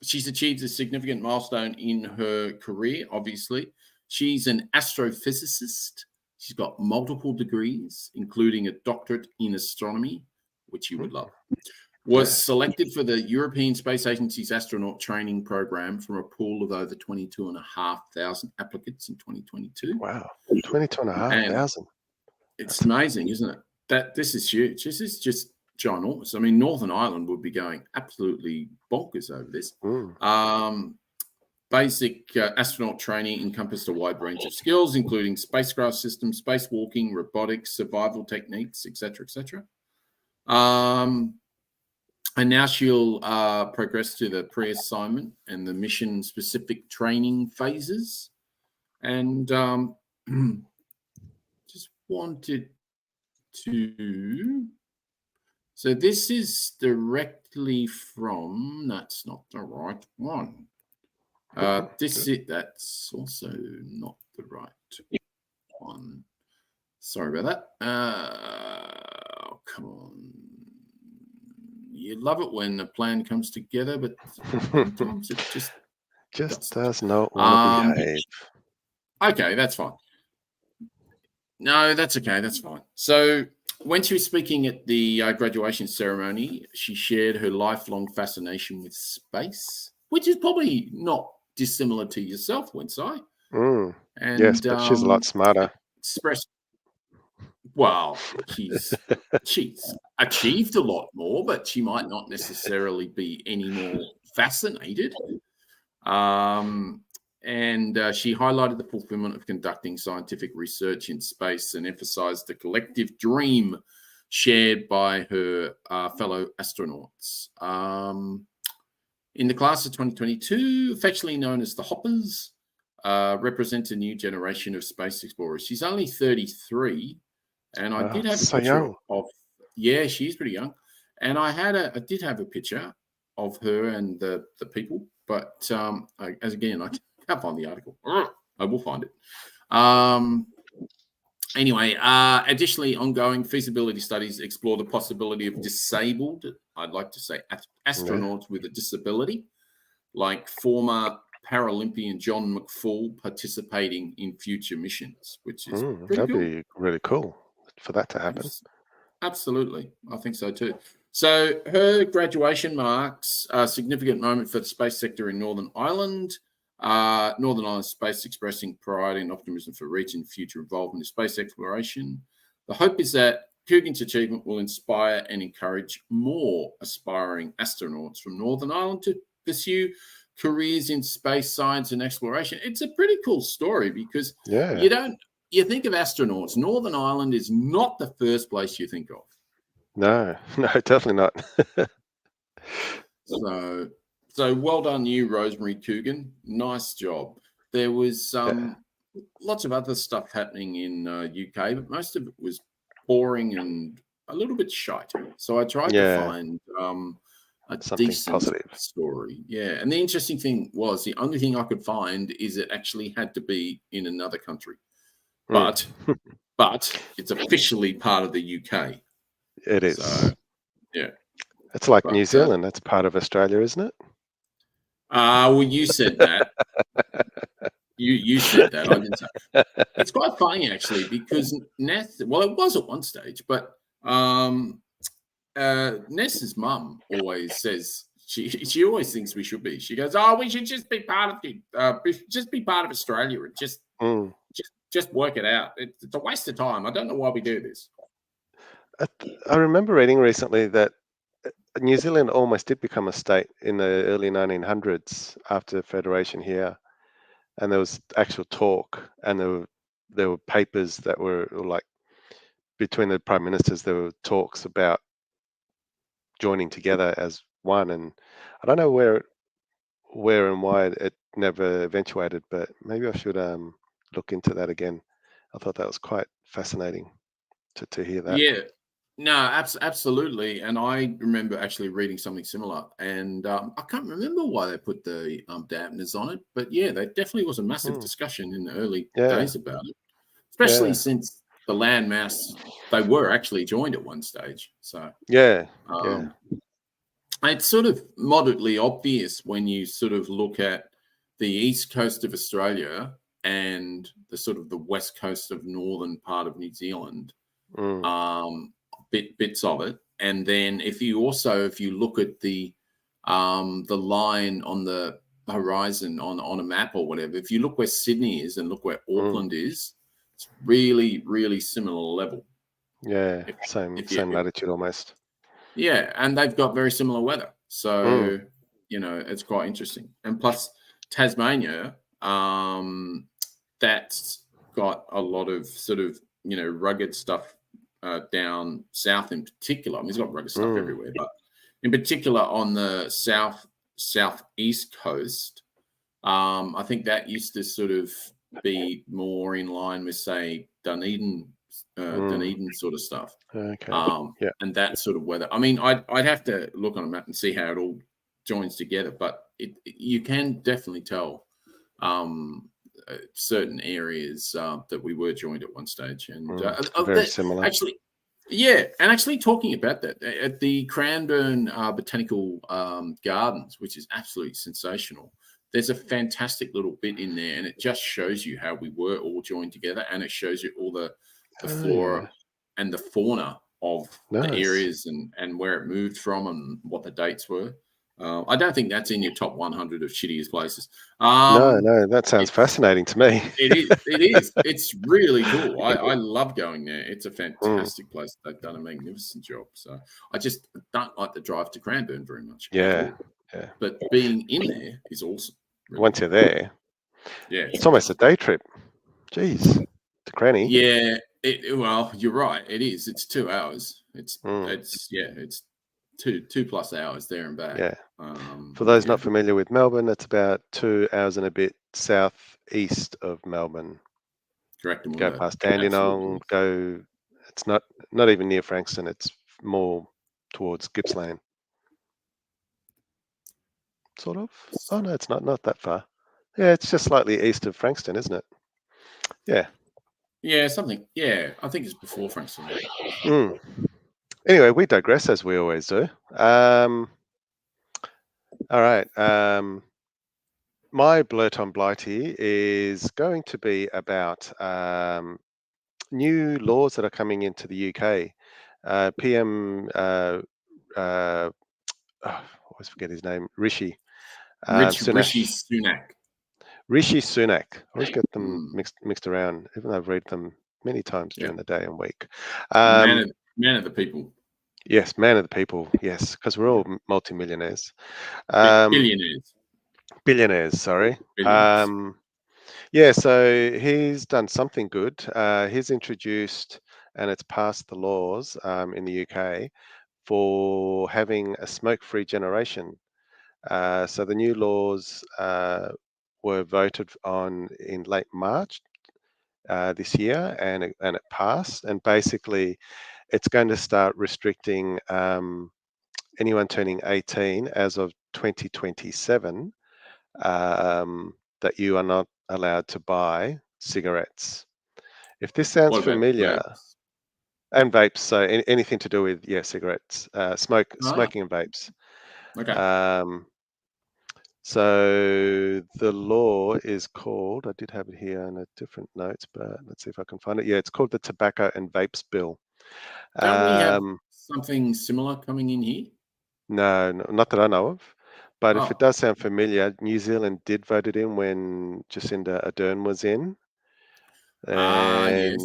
she's achieved a significant milestone in her career, obviously. She's an astrophysicist. She's got multiple degrees, including a doctorate in astronomy, which you would love. Was selected for the European Space Agency's astronaut training program from a pool of over 22,500 applicants in 2022. Wow, 22,500. It's amazing, isn't it? This is huge. This is just ginormous. I mean, Northern Ireland would be going absolutely bonkers over this. Basic astronaut training encompassed a wide range of skills, including spacecraft systems, spacewalking, robotics, survival techniques, etc., etc. And now she'll progress to the pre-assignment and the mission-specific training phases. And just wanted to So this is directly from, that's not the right one. That's also not the right one. Sorry about that. Oh, come on. You love it when a plan comes together, but sometimes it just does not want to behave. Okay, that's fine. No, that's okay. That's fine. So when she was speaking at the graduation ceremony, she shared her lifelong fascination with space, which is probably not dissimilar to yourself, Wencee. And Yes, but she's a lot smarter. Well, she's achieved a lot more, but she might not necessarily be any more fascinated. And she highlighted the fulfillment of conducting scientific research in space and emphasized the collective dream shared by her fellow astronauts. In the class of 2022, affectionately known as the Hoppers, represent a new generation of space explorers. She's only 33, and I did have a picture of. Yeah, she's pretty young, and I did have a picture of her and the people, but I can't find the article. I will find it. Anyway, additionally, ongoing feasibility studies explore the possibility of disabled, I'd like to say astronauts with a disability, like former Paralympian John McFall participating in future missions, which is that'd be really cool for that to happen. Absolutely. I think so too. So her graduation marks a significant moment for the space sector in Northern Ireland. Northern Ireland Space expressing pride and optimism for reaching future involvement in space exploration. The hope is that Coogan's achievement will inspire and encourage more aspiring astronauts from Northern Ireland to pursue careers in space science and exploration. It's a pretty cool story because you think of astronauts. Northern Ireland is not the first place you think of. No, definitely not. So well done you, Rosemary Coogan. Nice job. There was lots of other stuff happening in UK, but most of it was boring and a little bit shite. So I tried to find something decent positive story. Yeah, and the interesting thing was the only thing I could find is it actually had to be in another country, but it's officially part of the UK. It is. So, yeah. It's like New Zealand. That's part of Australia, isn't it? Well, you said that. you said that. I didn't say. It's quite funny actually because Ness. Well, it was at one stage, but Ness's mum always says she always thinks we should be. She goes, "Oh, we should just be part of just be part of Australia and just work it out. It's a waste of time. I don't know why we do this." I remember reading recently that New Zealand almost did become a state in the early 1900s after Federation here, and there was actual talk, and there were papers that were like between the prime ministers. There were talks about joining together as one, and I don't know where and why it never eventuated, but maybe I should look into that again. I thought that was quite fascinating to hear that. Yeah. No, absolutely. And I remember actually reading something similar, and I can't remember why they put the dampeners on it, but yeah, there definitely was a massive discussion in the early days about it, especially since the landmass, they were actually joined at one stage. So it's sort of moderately obvious when you sort of look at the east coast of Australia and the sort of the west coast of northern part of New Zealand. Bits of it, and then if you look at the line on the horizon on a map or whatever, if you look where Sydney is and look where Auckland is, it's really, really similar level. Yeah, same latitude almost. Yeah, and they've got very similar weather, so it's quite interesting. And plus Tasmania, that's got a lot of sort of rugged stuff. Down south in particular. I mean, it's got rugged stuff everywhere, but in particular on the southeast coast, I think that used to sort of be more in line with, say, Dunedin Dunedin sort of stuff. Okay. And that sort of weather. I mean, I'd have to look on a map and see how it all joins together, but you can definitely tell certain areas that we were joined at one stage, and very similar. Actually, yeah, and actually talking about that at the Cranbourne Botanical Gardens, which is absolutely sensational. There's a fantastic little bit in there, and it just shows you how we were all joined together, and it shows you all the flora and the fauna of the areas and where it moved from and what the dates were. I don't think that's in your top 100 of shittiest places. No, that sounds fascinating to me. It is. It's really cool. I love going there. It's a fantastic place. They've done a magnificent job. So I just don't like the drive to Cranbourne very much. Yeah. But being in there is awesome. Really. Once you're there, it's almost a day trip. Jeez, to Cranny. Yeah. Well, you're right. It is. It's 2 hours. It's 2+ hours there and back. Yeah. For those not familiar with Melbourne, it's about 2 hours and a bit southeast of Melbourne. Correct. Go past Dandenong. Go. It's not even near Frankston. It's more towards Gippsland. Sort of. Oh no, it's not that far. Yeah, it's just slightly east of Frankston, isn't it? Yeah. Yeah, something. Yeah, I think it's before Frankston. Anyway, we digress as we always do. All right. My blurt on Blighty is going to be about new laws that are coming into the UK. PM, I always forget his name, Rishi. Rishi Sunak. Rishi Sunak. I always get them mixed around, even though I've read them many times during the day and week. Man of the people. Yes, man of the people. Yes, because we're all multimillionaires. Billionaires, sorry. Yeah, so he's done something good. He's introduced, and it's passed the laws in the UK for having a smoke-free generation. So the new laws were voted on in late March this year, and it passed. And basically, it's going to start restricting anyone turning 18 as of 2027 that you are not allowed to buy cigarettes. If this sounds familiar, and vapes, so anything to do with cigarettes, smoking and vapes. Okay. So the law is called, I did have it here in a different notes, but let's see if I can find it. Yeah, it's called the Tobacco and Vapes Bill. Don't we have something similar coming in here? No, not that I know of. But if it does sound familiar, New Zealand did vote it in when Jacinda Ardern was in. Yes.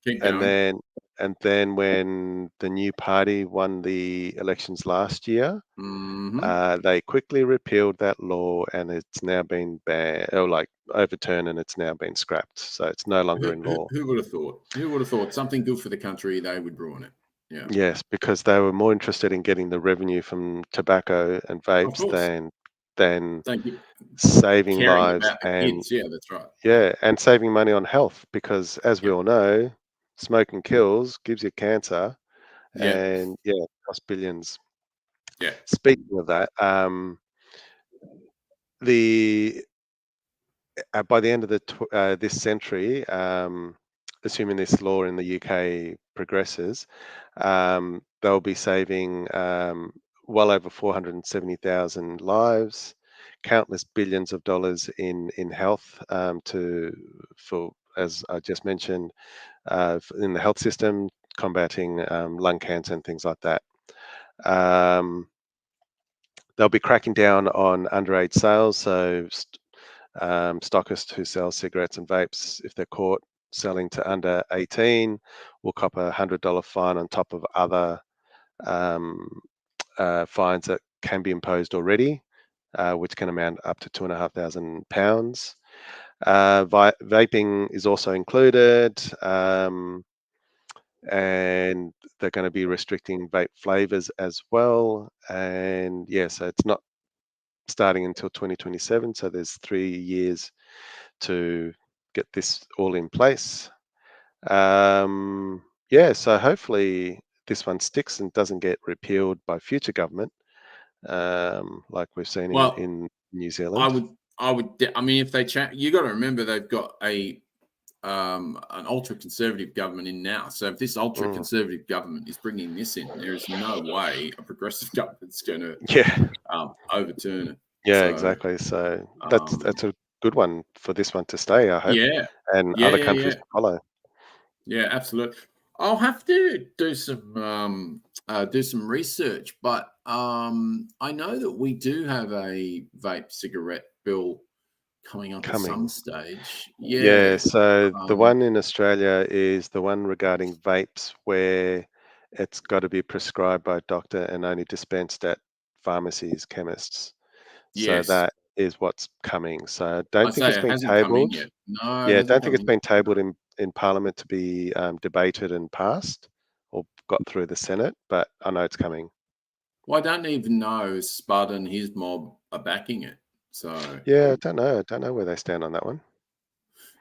Keep going. And then when the new party won the elections last year, they quickly repealed that law, and it's now been overturned, and it's now been scrapped. So it's no longer in law. Who would have thought? Who would have thought something good for the country, they would ruin it? Yeah. Yes, because they were more interested in getting the revenue from tobacco and vapes than saving lives and kids. Yeah, that's right. Yeah, and saving money on health, because as we all know, smoking kills, gives you cancer, and it costs billions. Yeah. Speaking of that, by the end of this century, assuming this law in the UK progresses, they'll be saving well over 470,000 lives, countless billions of dollars in health for, as I just mentioned, in the health system, combating lung cancer and things like that. They'll be cracking down on underage sales, so stockists who sell cigarettes and vapes, if they're caught selling to under 18, will cop a $100 fine on top of other fines that can be imposed already, which can amount up to £2,500. Vaping is also included, and they're going to be restricting vape flavors as well. And so it's not starting until 2027, so there's 3 years to get this all in place. Yeah, so hopefully this one sticks and doesn't get repealed by future government, like we've seen Well, in New Zealand. I mean, if they change, you got to remember they've got an ultra conservative government in now. So if this ultra conservative government is bringing this in, there is no way a progressive government's going to overturn it. Yeah, So, exactly. So that's a good one for this one to stay, I hope. Yeah. And other countries to follow. Yeah, absolutely. I'll have to do some research, but I know that we do have a vape cigarette bill coming up at some stage. Yeah, so the one in Australia is the one regarding vapes, where it's got to be prescribed by a doctor and only dispensed at pharmacies, chemists. So that is what's coming. So I don't think it's been tabled. Yeah, I don't think it's been tabled in Parliament to be debated and passed or got through the Senate, but I know it's coming. Well, I don't even know Spud and his mob are backing it. So yeah, I don't know. I don't know where they stand on that one.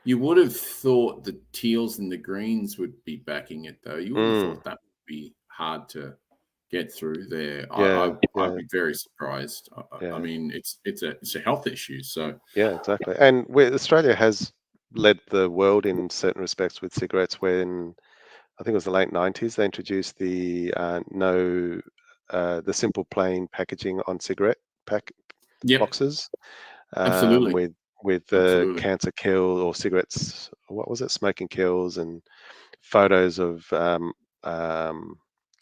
You would have thought the Teals and the Greens would be backing it, though. You would have thought that would be hard to get through there. I'd be very surprised. I mean, it's a health issue. So yeah, exactly. And Australia has led the world in certain respects with cigarettes. When I think it was the late 90s, they introduced the the simple plain packaging on cigarette boxes. Absolutely. With the cancer kill or cigarettes, what was it? Smoking kills, and photos of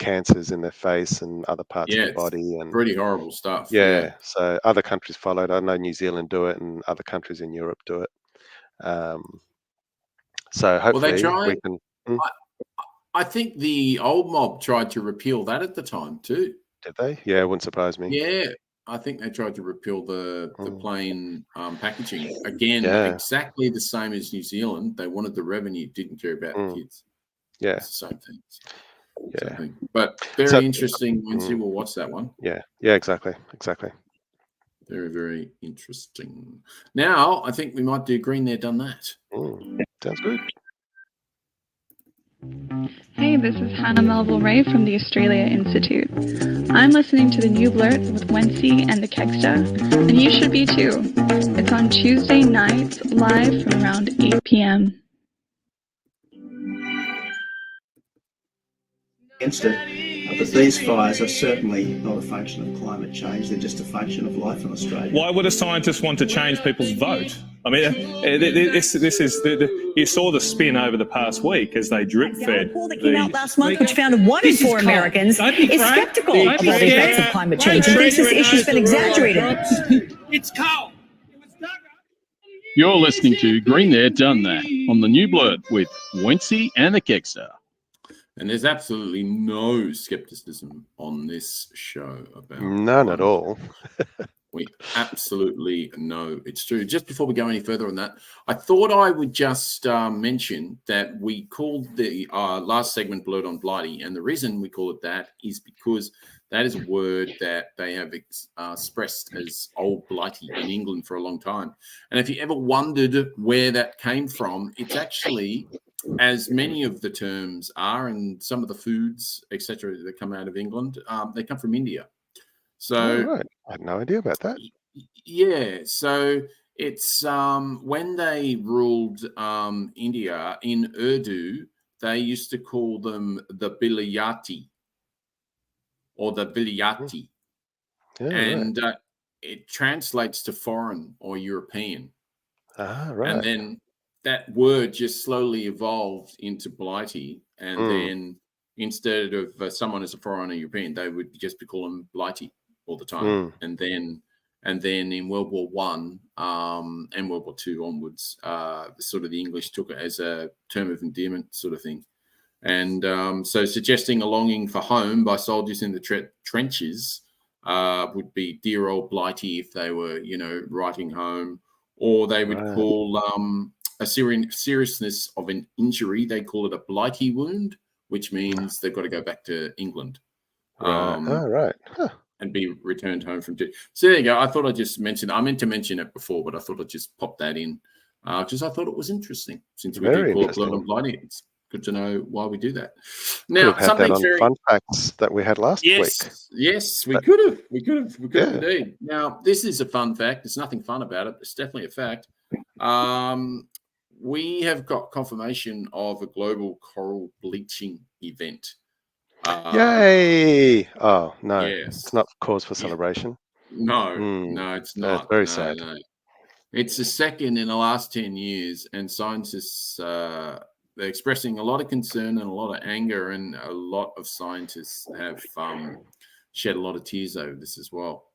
cancers in their face and other parts of the body, and pretty horrible stuff. Yeah, so other countries followed. I know New Zealand do it, and other countries in Europe do it. So hopefully we can. I think the old mob tried to repeal that at the time too. Did they? Yeah, it wouldn't surprise me. Yeah, I think they tried to repeal the plain packaging again. Exactly the same as New Zealand. They wanted the revenue, didn't care about the kids. Yeah, it's the same thing. Yeah, but very interesting. Wencee, we'll watch that one. Yeah, exactly. Very, very interesting. Now, I think we might do Green There, Done That. Sounds good. Hey, this is Hannah Melville-Ray from the Australia Institute. I'm listening to the new Blurt with Wencee and the Kegsta, and you should be too. It's on Tuesday nights, live from around 8 p.m. Against it, but these fires are certainly not a function of climate change. They're just a function of life in Australia. Why would a scientist want to change people's vote? I mean, this is you saw the spin over the past week as they drip fed. A poll that came out last month, which found 1 in 4 Americans is skeptical about the effects of climate change and thinks this issue's been exaggerated. It's cold. You're listening to Green There, Done That on the new Blurt with Wencee and the Kegsta. And there's absolutely no skepticism on this show about none at all. We absolutely know it's true. Just before we go any further on that, I thought I would just mention that we called the last segment Blurt on Blighty, and the reason we call it that is because that is a word that they have expressed as old Blighty in England for a long time. And if you ever wondered where that came from, it's actually, as many of the terms are, and some of the foods, etc., that come out of England, they come from India. So right. I had no idea about that. Yeah, so it's when they ruled India in Urdu, they used to call them the Bilayati or the Bilayati, and it translates to foreign or European. Right. And then that word just slowly evolved into Blighty, and then instead of someone as a foreign or European, they would just be call them Blighty all the time. And then in World War One and World War Two onwards, sort of the English took it as a term of endearment sort of thing. And so suggesting a longing for home by soldiers in the trenches would be dear old Blighty if they were, writing home, or they would call a seriousness of an injury, they call it a Blighty wound, which means they've got to go back to England. And be returned home from duty. So there you go. I thought I'd just mention, I meant to mention it before, but I thought I'd just pop that in because I thought it was interesting. Since we do call it Blurt on Blighty, it's good to know why we do that. Could Now, have had that something's on very fun facts that we had last week. Yes, we But- could have. We could have Yeah. indeed. Now, this is a fun fact. There's nothing fun about it. It's definitely a fact. We have got confirmation of a global coral bleaching event. Yay! Oh no, Yes. it's not cause for celebration. No, Hmm. no, it's That's not. very No, sad. no. It's the second in the last 10 years, and scientists they're expressing a lot of concern and a lot of anger, and a lot of scientists have shed a lot of tears over this as well.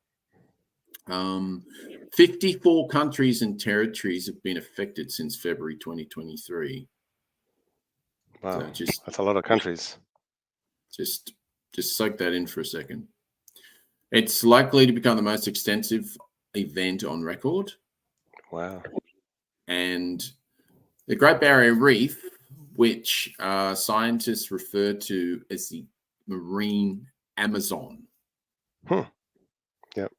54 countries and territories have been affected since February 2023. Wow, So that's a lot of countries. Just soak that in for a second. It's likely to become the most extensive event on record. Wow. And the Great Barrier Reef, which scientists refer to as the marine Amazon. Yep.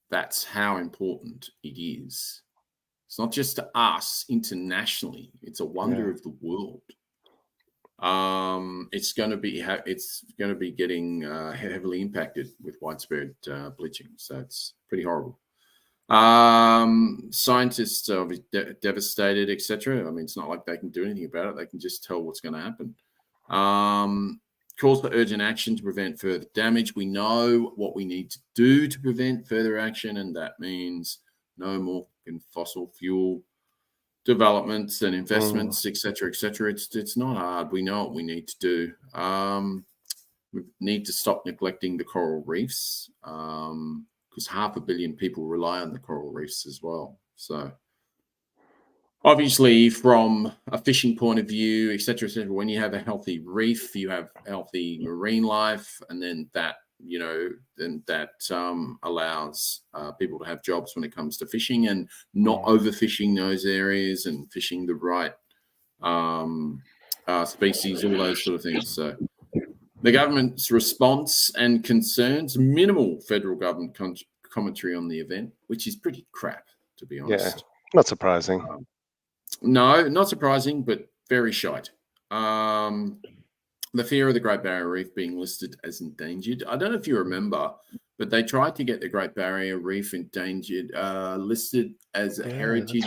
That's how important it is. It's not just to us internationally. It's a wonder of the world. It's going to be getting heavily impacted with widespread bleaching. So it's pretty horrible. Scientists are devastated, etc. I mean, it's not like they can do anything about it. They can just tell what's going to happen. Calls for urgent action to prevent further damage. We know what we need to do to prevent further action, and that means no more fossil fuel developments and investments, etc., etc. It's not hard. We know what we need to do. We need to stop neglecting the coral reefs, because 500 million people rely on the coral reefs as well. So obviously, from a fishing point of view, etc., when you have a healthy reef, you have healthy marine life, and then that allows people to have jobs when it comes to fishing and not overfishing those areas and fishing the right species, all those sort of things. So the government's response and concerns, minimal federal government commentary on the event, which is pretty crap, to be honest. Yeah, not surprising. No, not surprising, but very shite. The fear of the Great Barrier Reef being listed as endangered. I don't know if you remember, but they tried to get the Great Barrier Reef endangered listed as a heritage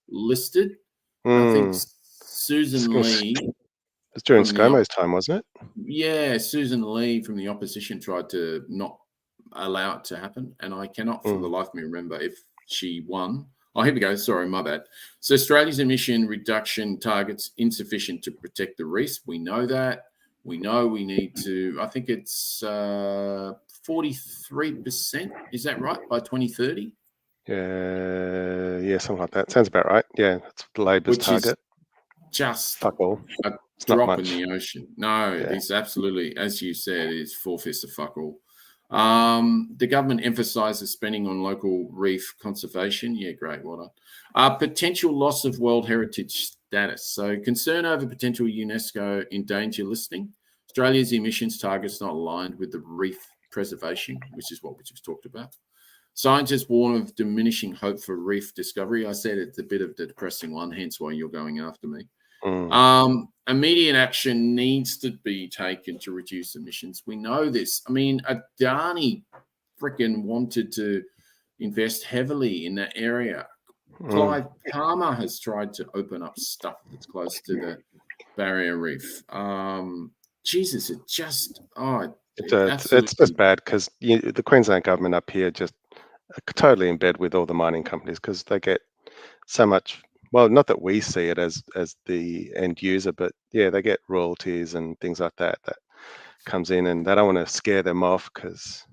listed. I think Susan Lee. It was during ScoMo's time, wasn't it? Yeah, Susan Lee from the opposition tried to not allow it to happen, and I cannot for the life of me remember if she won. Oh, here we go. Sorry, my bad. So Australia's emission reduction targets insufficient to protect the reefs. We know that. We know we need to, I think it's 43%. Is that right? By 2030? Yeah, something like that. Sounds about right. Yeah, that's Labor's target. Just fuck all. A It's not drop in much. the ocean. No, Yeah. it's absolutely, as you said, it's 4/5 of fuck all. The government emphasises spending on local reef conservation. Yeah, great, well done. Potential loss of World Heritage status. So concern over potential UNESCO in danger listing. Australia's emissions targets not aligned with the reef preservation, which is what we just talked about. Scientists warn of diminishing hope for reef discovery. I said it's a bit of the depressing one, hence why you're going after me. Immediate action needs to be taken to reduce emissions. We know this. I mean, Adani freaking wanted to invest heavily in that area. Clive Palmer has tried to open up stuff that's close to the barrier reef. Jesus, it just It's just bad because the Queensland government up here just are totally in bed with all the mining companies because they get so much. Well, not that we see it as the end user, but yeah, they get royalties and things like that comes in, and they don't want to scare them off because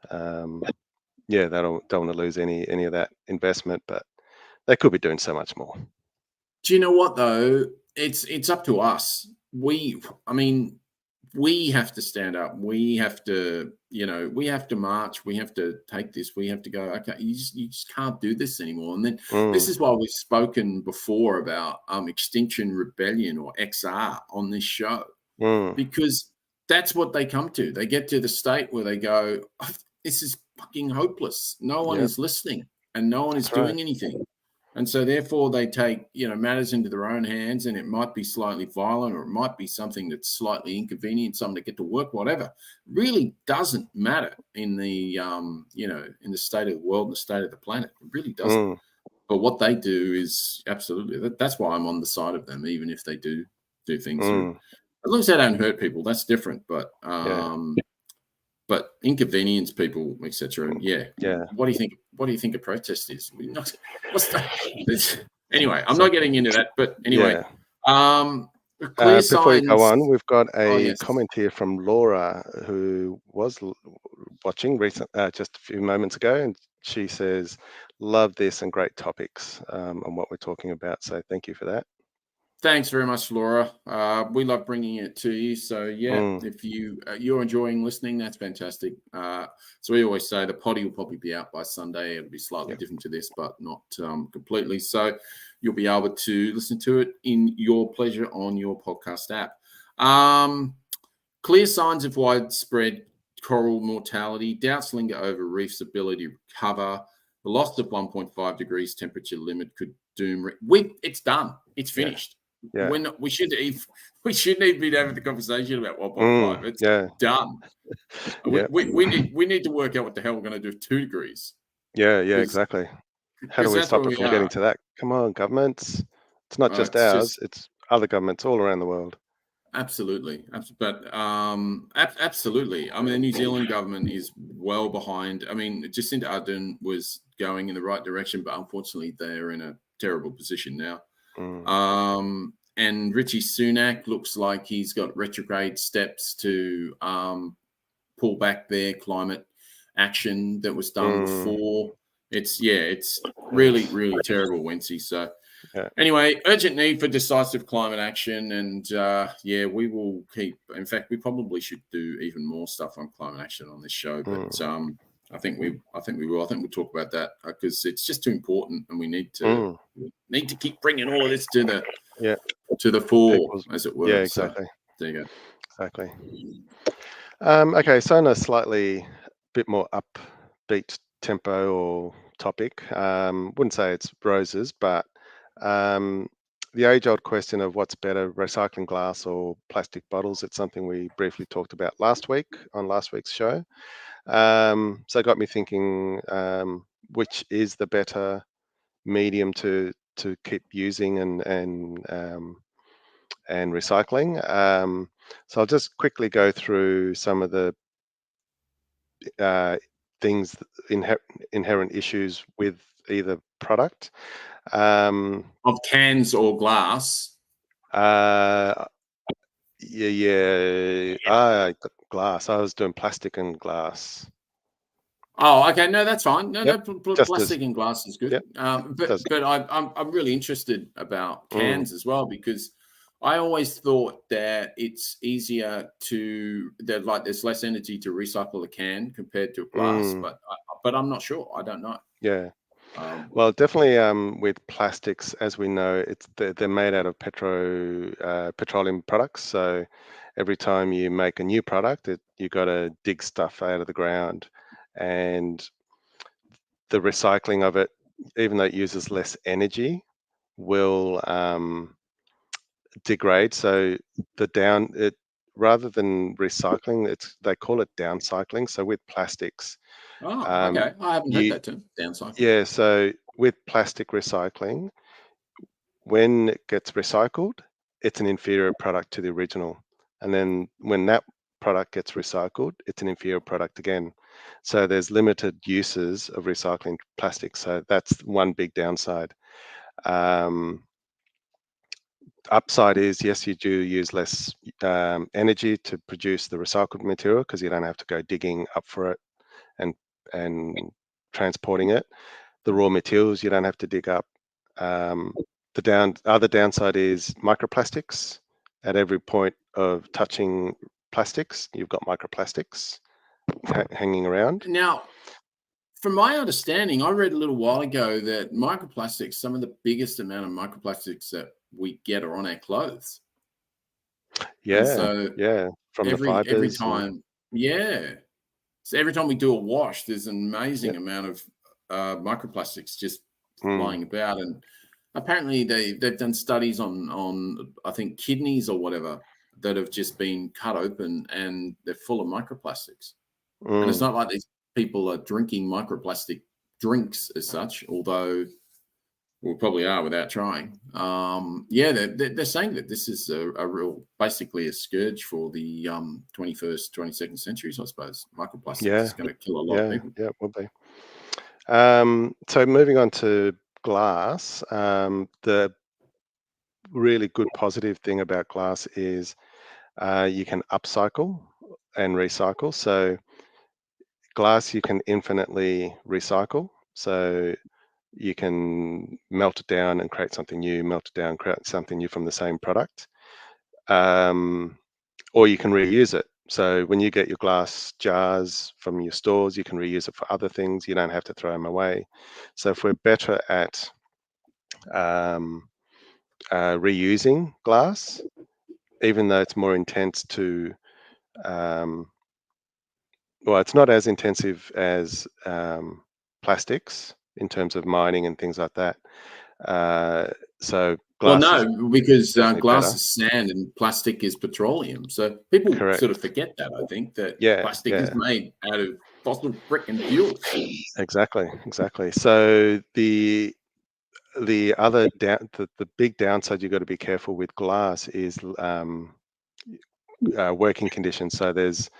they don't want to lose any of that investment, but they could be doing so much more. Do you know what though? It's up to us. We have to stand up. We have to, we have to march. We have to take this. We have to go, okay, you just can't do this anymore. And then this is why we've spoken before about Extinction Rebellion or XR on this show, because that's what they come to. They get to the state where they go, oh, this is fucking hopeless. No one is listening and no one is doing anything. And so therefore they take, matters into their own hands, and it might be slightly violent, or it might be something that's slightly inconvenient, something to get to work, whatever. Really doesn't matter in the, in the state of the world and the state of the planet. It really doesn't. But what they do is absolutely, that's why I'm on the side of them, even if they do things. As long as they don't hurt people, that's different. But but inconvenience people, etc. Yeah. What do you think? What do you think a protest is? Anyway, I'm not getting into that. But anyway, clear signs. Before you go on, we've got a comment here from Laura, who was watching just a few moments ago, and she says, "Love this and great topics on what we're talking about." So thank you for that. Thanks very much, Laura. We love bringing it to you. So if you're enjoying listening, that's fantastic. So we always say the potty will probably be out by Sunday. It'll be slightly different to this, but not completely. So you'll be able to listen to it in your pleasure on your podcast app. Clear signs of widespread coral mortality. Doubts linger over reef's ability to recover. The loss of 1.5 degrees temperature limit could doom. It's done. It's finished. Yeah. We shouldn't even be having the conversation about 1.5. It's done. We need to work out what the hell we're going to do with 2 degrees. Yeah, exactly. How do we stop it from getting to that? Come on, governments. It's not just ours, it's other governments all around the world. Absolutely. But absolutely. I mean, the New Zealand government is well behind. I mean, Jacinda Ardern was going in the right direction, but unfortunately they're in a terrible position now. And Richie Sunak looks like he's got retrograde steps to pull back their climate action that was done before. It's really, really terrible, Wencee. So anyway, urgent need for decisive climate action. And we will keep, in fact, we probably should do even more stuff on climate action on this show. But I think we will. I think we'll talk about that because it's just too important, and we need to keep bringing all of this to the fore, as it were. Yeah, exactly. So, there you go. Exactly. Okay, so on a slightly bit more upbeat tempo or topic, wouldn't say it's roses, but the age-old question of what's better, recycling glass or plastic bottles. It's something we briefly talked about last week on last week's show. So it got me thinking, which is the better medium to keep using and recycling. So I'll just quickly go through some of the things, inherent issues with either product. Of cans or glass? Glass. I was doing plastic and glass. Oh, okay. No, that's fine. No, Yep. plastic and glass is good. Yep. But I'm really interested about cans as well, because I always thought that it's easier there's less energy to recycle a can compared to a glass, but I'm not sure. I don't know. Yeah. Well, definitely with plastics, as we know, they're made out of petroleum products. So every time you make a new product, you got to dig stuff out of the ground, and the recycling of it, even though it uses less energy, will degrade. So rather than recycling, they call it downcycling. So with plastics. Oh, okay. I haven't heard that term, downcycling. Yeah, so with plastic recycling, when it gets recycled, it's an inferior product to the original. And then when that product gets recycled, it's an inferior product again. So there's limited uses of recycling plastic. So that's one big downside. Upside is, yes, you do use less energy to produce the recycled material because you don't have to go digging up for it and transporting it. The raw materials you don't have to dig up. Other downside is microplastics. At every point of touching plastics, you've got microplastics hanging around. Now, from my understanding, I read a little while ago that microplastics, some of the biggest amount of microplastics that we get are on our clothes. Yeah, so from the fibers. Every time, So every time we do a wash, there's an amazing amount of microplastics just lying about. And apparently they've done studies on I think kidneys or whatever that have just been cut open and they're full of microplastics. And it's not like these people are drinking microplastic drinks as such, although we probably are without trying. They're saying that this is a real, basically a scourge for the 21st, 22nd centuries, I suppose. Microplastics is going to kill a lot of people. Yeah, it will be. So moving on to glass, the really good positive thing about glass is you can upcycle and recycle. So glass you can infinitely recycle. So you can melt it down and create something new, melt it down, create something new from the same product. Or you can reuse it. So when you get your glass jars from your stores, you can reuse it for other things. You don't have to throw them away. So if we're better at reusing glass, even though it's more intense to, well, it's not as intensive as plastics in terms of mining and things like that. So glass because definitely glass better. is sand and plastic is petroleum. So people sort of forget that, I think, that plastic is made out of fossil freaking fuels. Exactly. So the other the big downside you've got to be careful with glass is working conditions. So there's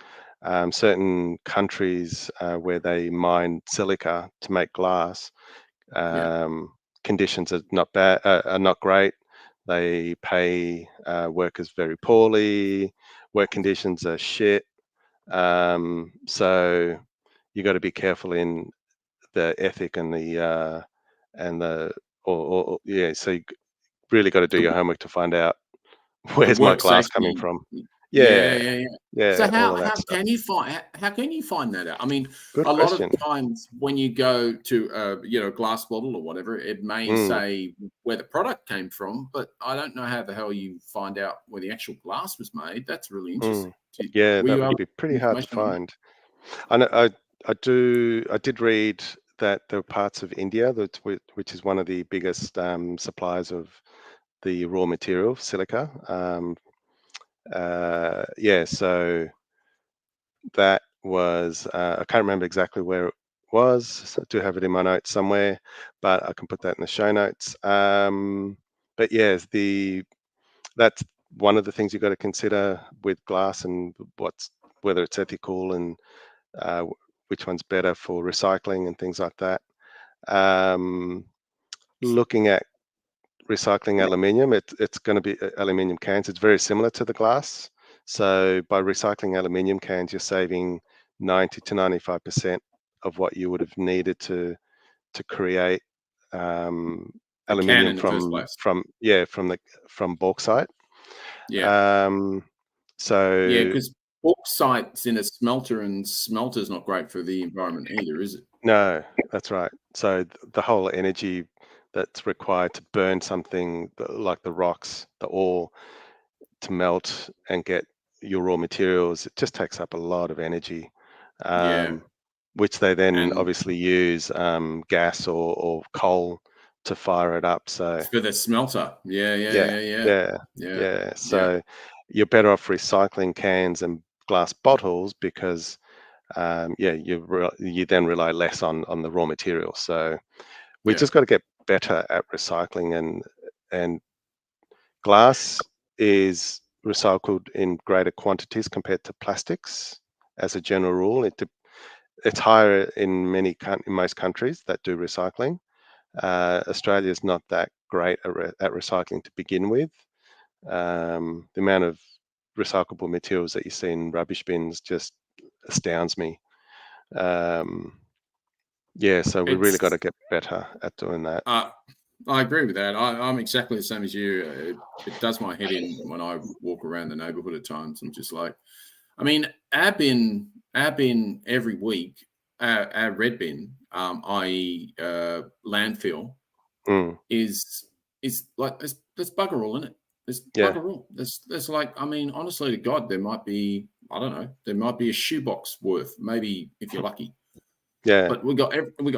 certain countries where they mine silica to make glass. Conditions are not great. They pay workers very poorly. Work conditions are shit. So you got to be careful in the ethic and the so you really got to do your homework to find out where's my Work glass safety. coming from. Yeah. So all of that how stuff. can you find that out? I mean, Good a lot question. of times when you go to a glass bottle or whatever, it may say where the product came from, but I don't know how the hell you find out where the actual glass was made. That's really interesting. Yeah, that would be pretty hard to find. I know. I did read that there are parts of India which is one of the biggest suppliers of the raw material silica. So that was I can't remember exactly where it was. So I do have it in my notes somewhere, but I can put that in the show notes. But yes, that's one of the things you've got to consider with glass and whether it's ethical and which one's better for recycling and things like that. Looking at recycling aluminium, it's going to be aluminium cans. It's very similar to the glass. So by recycling aluminium cans, you're saving 90 to 95% of what you would have needed to create aluminium from bauxite. Because bauxite's in a smelter, and smelter's not great for the environment either, is it? No, that's right. So the whole energy that's required to burn something like the rocks, the ore, to melt and get your raw materials, it just takes up a lot of energy, which they then obviously use gas or coal to fire it up. So for the smelter, So you're better off recycling cans and glass bottles because you then rely less on the raw material. So we just got to get better at recycling, and glass is recycled in greater quantities compared to plastics as a general rule. It's higher in most countries that do recycling. Australia is not that great at recycling to begin with. The amount of recyclable materials that you see in rubbish bins just astounds me. So we really got to get better at doing that. I agree with that. I'm exactly the same as you. It does my head in when I walk around the neighborhood at times. I'm just like, I mean, our bin every week, our red bin, i.e. Landfill, is like there's bugger all in it. There's bugger all. There's like, I mean, honestly to God, there might be, I don't know, there might be a shoebox worth, maybe if you're lucky. Yeah. But we got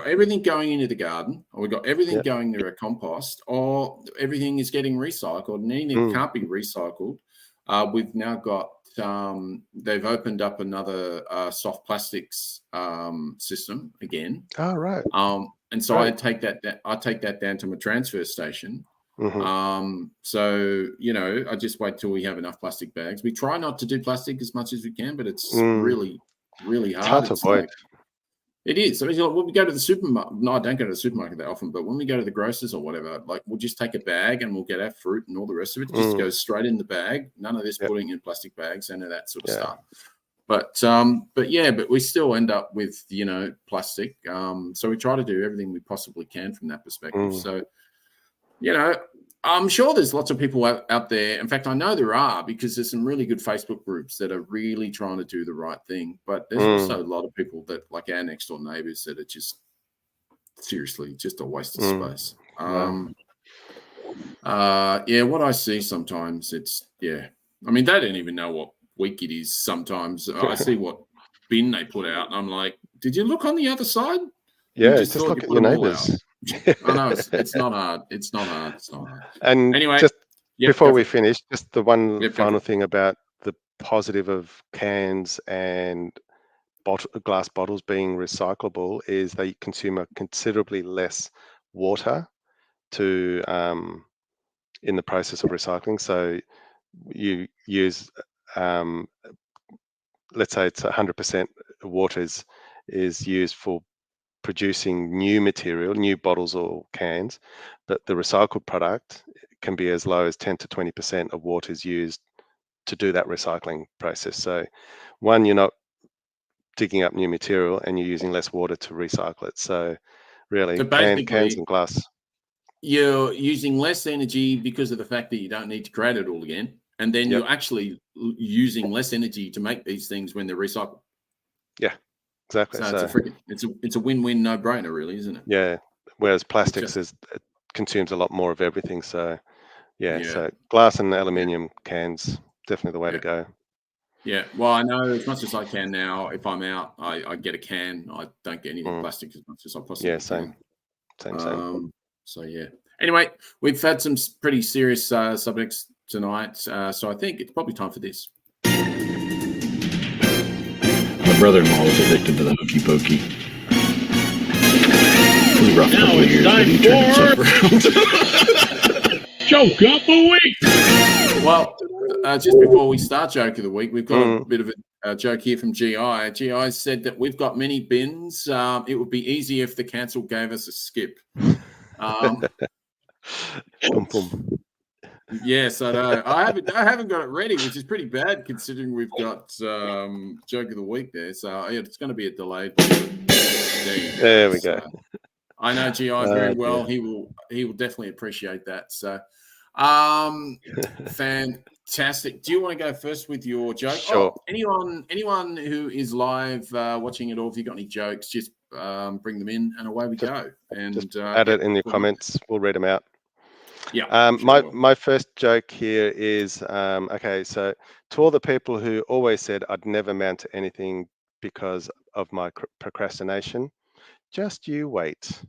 everything going into the garden, or we got everything going to a compost, or everything is getting recycled, and anything can't be recycled. We've now got they've opened up another soft plastics system again. Oh, right. And so I take that down to my transfer station. So I just wait till we have enough plastic bags. We try not to do plastic as much as we can, but it's really, really hard. It's hard to avoid. It is. So when we go to the supermarket, no, I don't go to the supermarket that often, but when we go to the grocers or whatever, like we'll just take a bag and we'll get our fruit and all the rest of it. It just goes straight in the bag. None of this putting in plastic bags, any of that sort of stuff. But we still end up with, plastic. So we try to do everything we possibly can from that perspective. So, I'm sure there's lots of people out there. In fact, I know there are, because there's some really good Facebook groups that are really trying to do the right thing. But there's also a lot of people that, like our next door neighbors, that are just seriously just a waste of space. What I see sometimes, I mean, they don't even know what week it is sometimes. I see what bin they put out, and I'm like, did you look on the other side? Yeah, just look at your neighbours. I know it's not hard. It's not hard. And anyway, just before we finish, just the one final thing about the positive of cans and glass bottles being recyclable is they consume considerably less water to in the process of recycling. So you use let's say it's 100% water is used for producing new material, new bottles or cans, but the recycled product can be as low as 10 to 20% of water is used to do that recycling process. So one, you're not digging up new material and you're using less water to recycle it. So really, cans and glass. You're using less energy because of the fact that you don't need to create it all again. And then you're actually using less energy to make these things when they're recycled. Yeah. Exactly. So it's a win-win, no-brainer, really, isn't it? Yeah. Whereas plastics it consumes a lot more of everything. So so glass and aluminium cans definitely the way to go. Yeah. Well, I know as much as I can now. If I'm out, I get a can. I don't get anything plastic as much as I possibly can. Same. So Anyway, we've had some pretty serious subjects tonight. So I think it's probably time for this. My brother-in-law was a victim to the hokey pokey. It was a rough couple of years, but he turned himself around. Joke of the week. Well, just before we start joke of the week, we've got a bit of a joke here from GI. GI said that we've got many bins. It would be easy if the council gave us a skip. Yes, I know. I haven't got it ready, which is pretty bad considering we've got joke of the week there. So it's going to be a delayed. There we go. I know GI very well. He will definitely appreciate that. So, fantastic. Do you want to go first with your joke? Sure. Anyone who is live watching it, or if you've got any jokes, just bring them in, and away we go. And just add it in your comments. We'll read them out. Yeah. My first joke here is okay. So to all the people who always said I'd never amount to anything because of my procrastination, just you wait.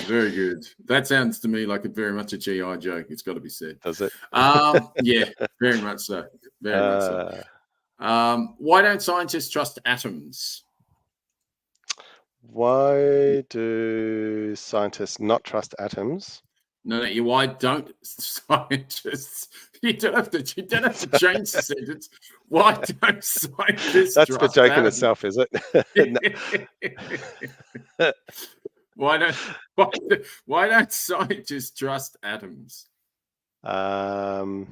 Very good. That sounds to me like very much a GI joke. It's got to be said. Does it? Yeah, very much so. Very much so. Why don't scientists trust atoms? Why do scientists not trust atoms? No, why don't scientists? You don't have to change the sentence. Why don't scientists? That's trust the joke atoms? in itself, is it? Why don't scientists trust atoms? They're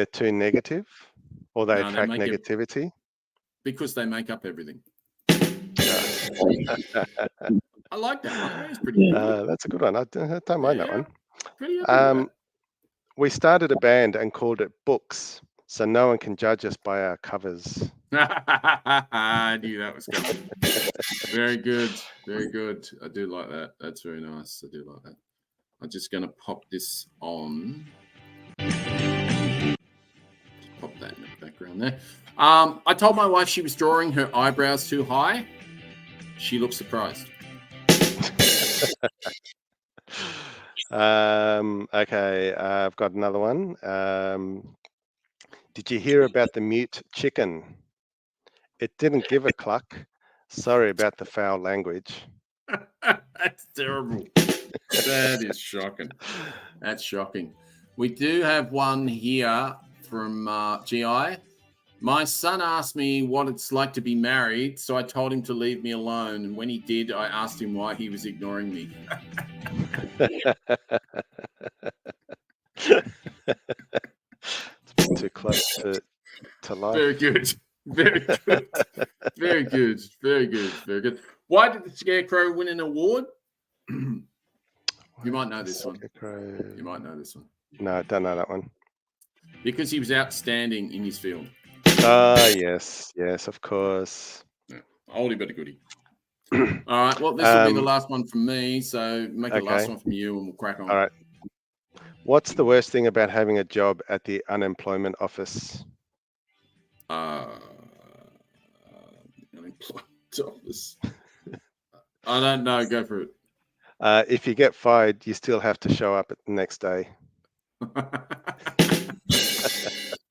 too negative, or they attract negativity. Because they make up everything. I like that one. That's pretty good. That's a good one. I don't mind that one. Pretty happy with that. We started a band and called it Books, so no one can judge us by our covers. I knew that was coming. Very good. Very good. I do like that. That's very nice. I do like that. I'm just going to pop this on. Just pop that in the background there. I told my wife she was drawing her eyebrows too high. She looked surprised. Okay, I've got another one. Did you hear about the mute chicken? It didn't give a cluck. Sorry about the foul language. That's terrible. That is shocking. That's shocking. We do have one here from GI. My son asked me what it's like to be married, so I told him to leave me alone. And when he did, I asked him why he was ignoring me. It's too close to life. Very good. Very good. Very good. Very good. Very good. Why did the Scarecrow win an award? You might know this one. You might know this one. No, I don't know that one. Because he was outstanding in his field. Yes, of course. Yeah. Oldie but a goodie. All right. Well, this will be the last one from me. So make the last one from you, and we'll crack on. All right. What's the worst thing about having a job at the unemployment office? Unemployment office. I don't know. Go for it. If you get fired, you still have to show up at the next day.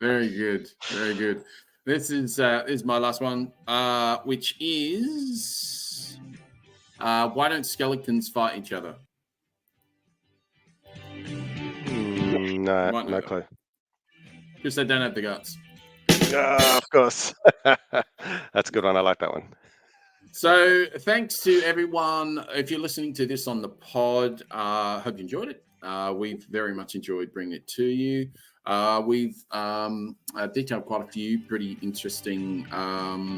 Very good. Very good. This is my last one, which is why don't skeletons fight each other? No clue. Because they don't have the guts. Of course. That's a good one. I like that one. So thanks to everyone. If you're listening to this on the pod, hope you enjoyed it. We've very much enjoyed bringing it to you. We've detailed quite a few pretty interesting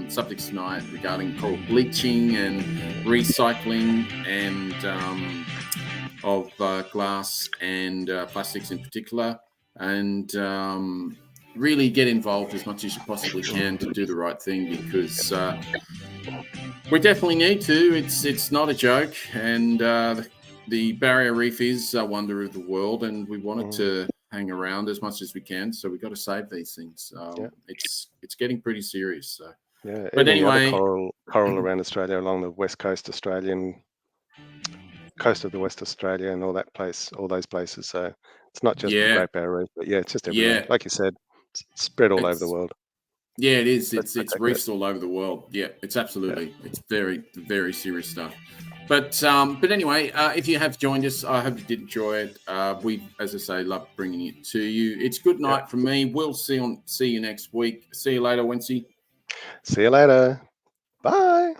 subjects tonight regarding coral bleaching and recycling and of glass and plastics in particular, and really get involved as much as you possibly can to do the right thing, because we definitely need to. It's not a joke, and the barrier reef is a wonder of the world, and we want it to hang around as much as we can. So we've got to save these things. It's getting pretty serious. So yeah, but anyway, coral around Australia, along the west coast Australian coast of the West Australia, and all those places. So it's not just the Great Barrier Reef, but it's just everywhere. Like you said, it's spread all over the world. Yeah, it is. It's reefs all over the world. Yeah, it's absolutely. It's very, very serious stuff. But anyway, if you have joined us, I hope you did enjoy it. We, as I say, love bringing it to you. It's good night from me. We'll see you next week. See you later, Wencee. See you later. Bye.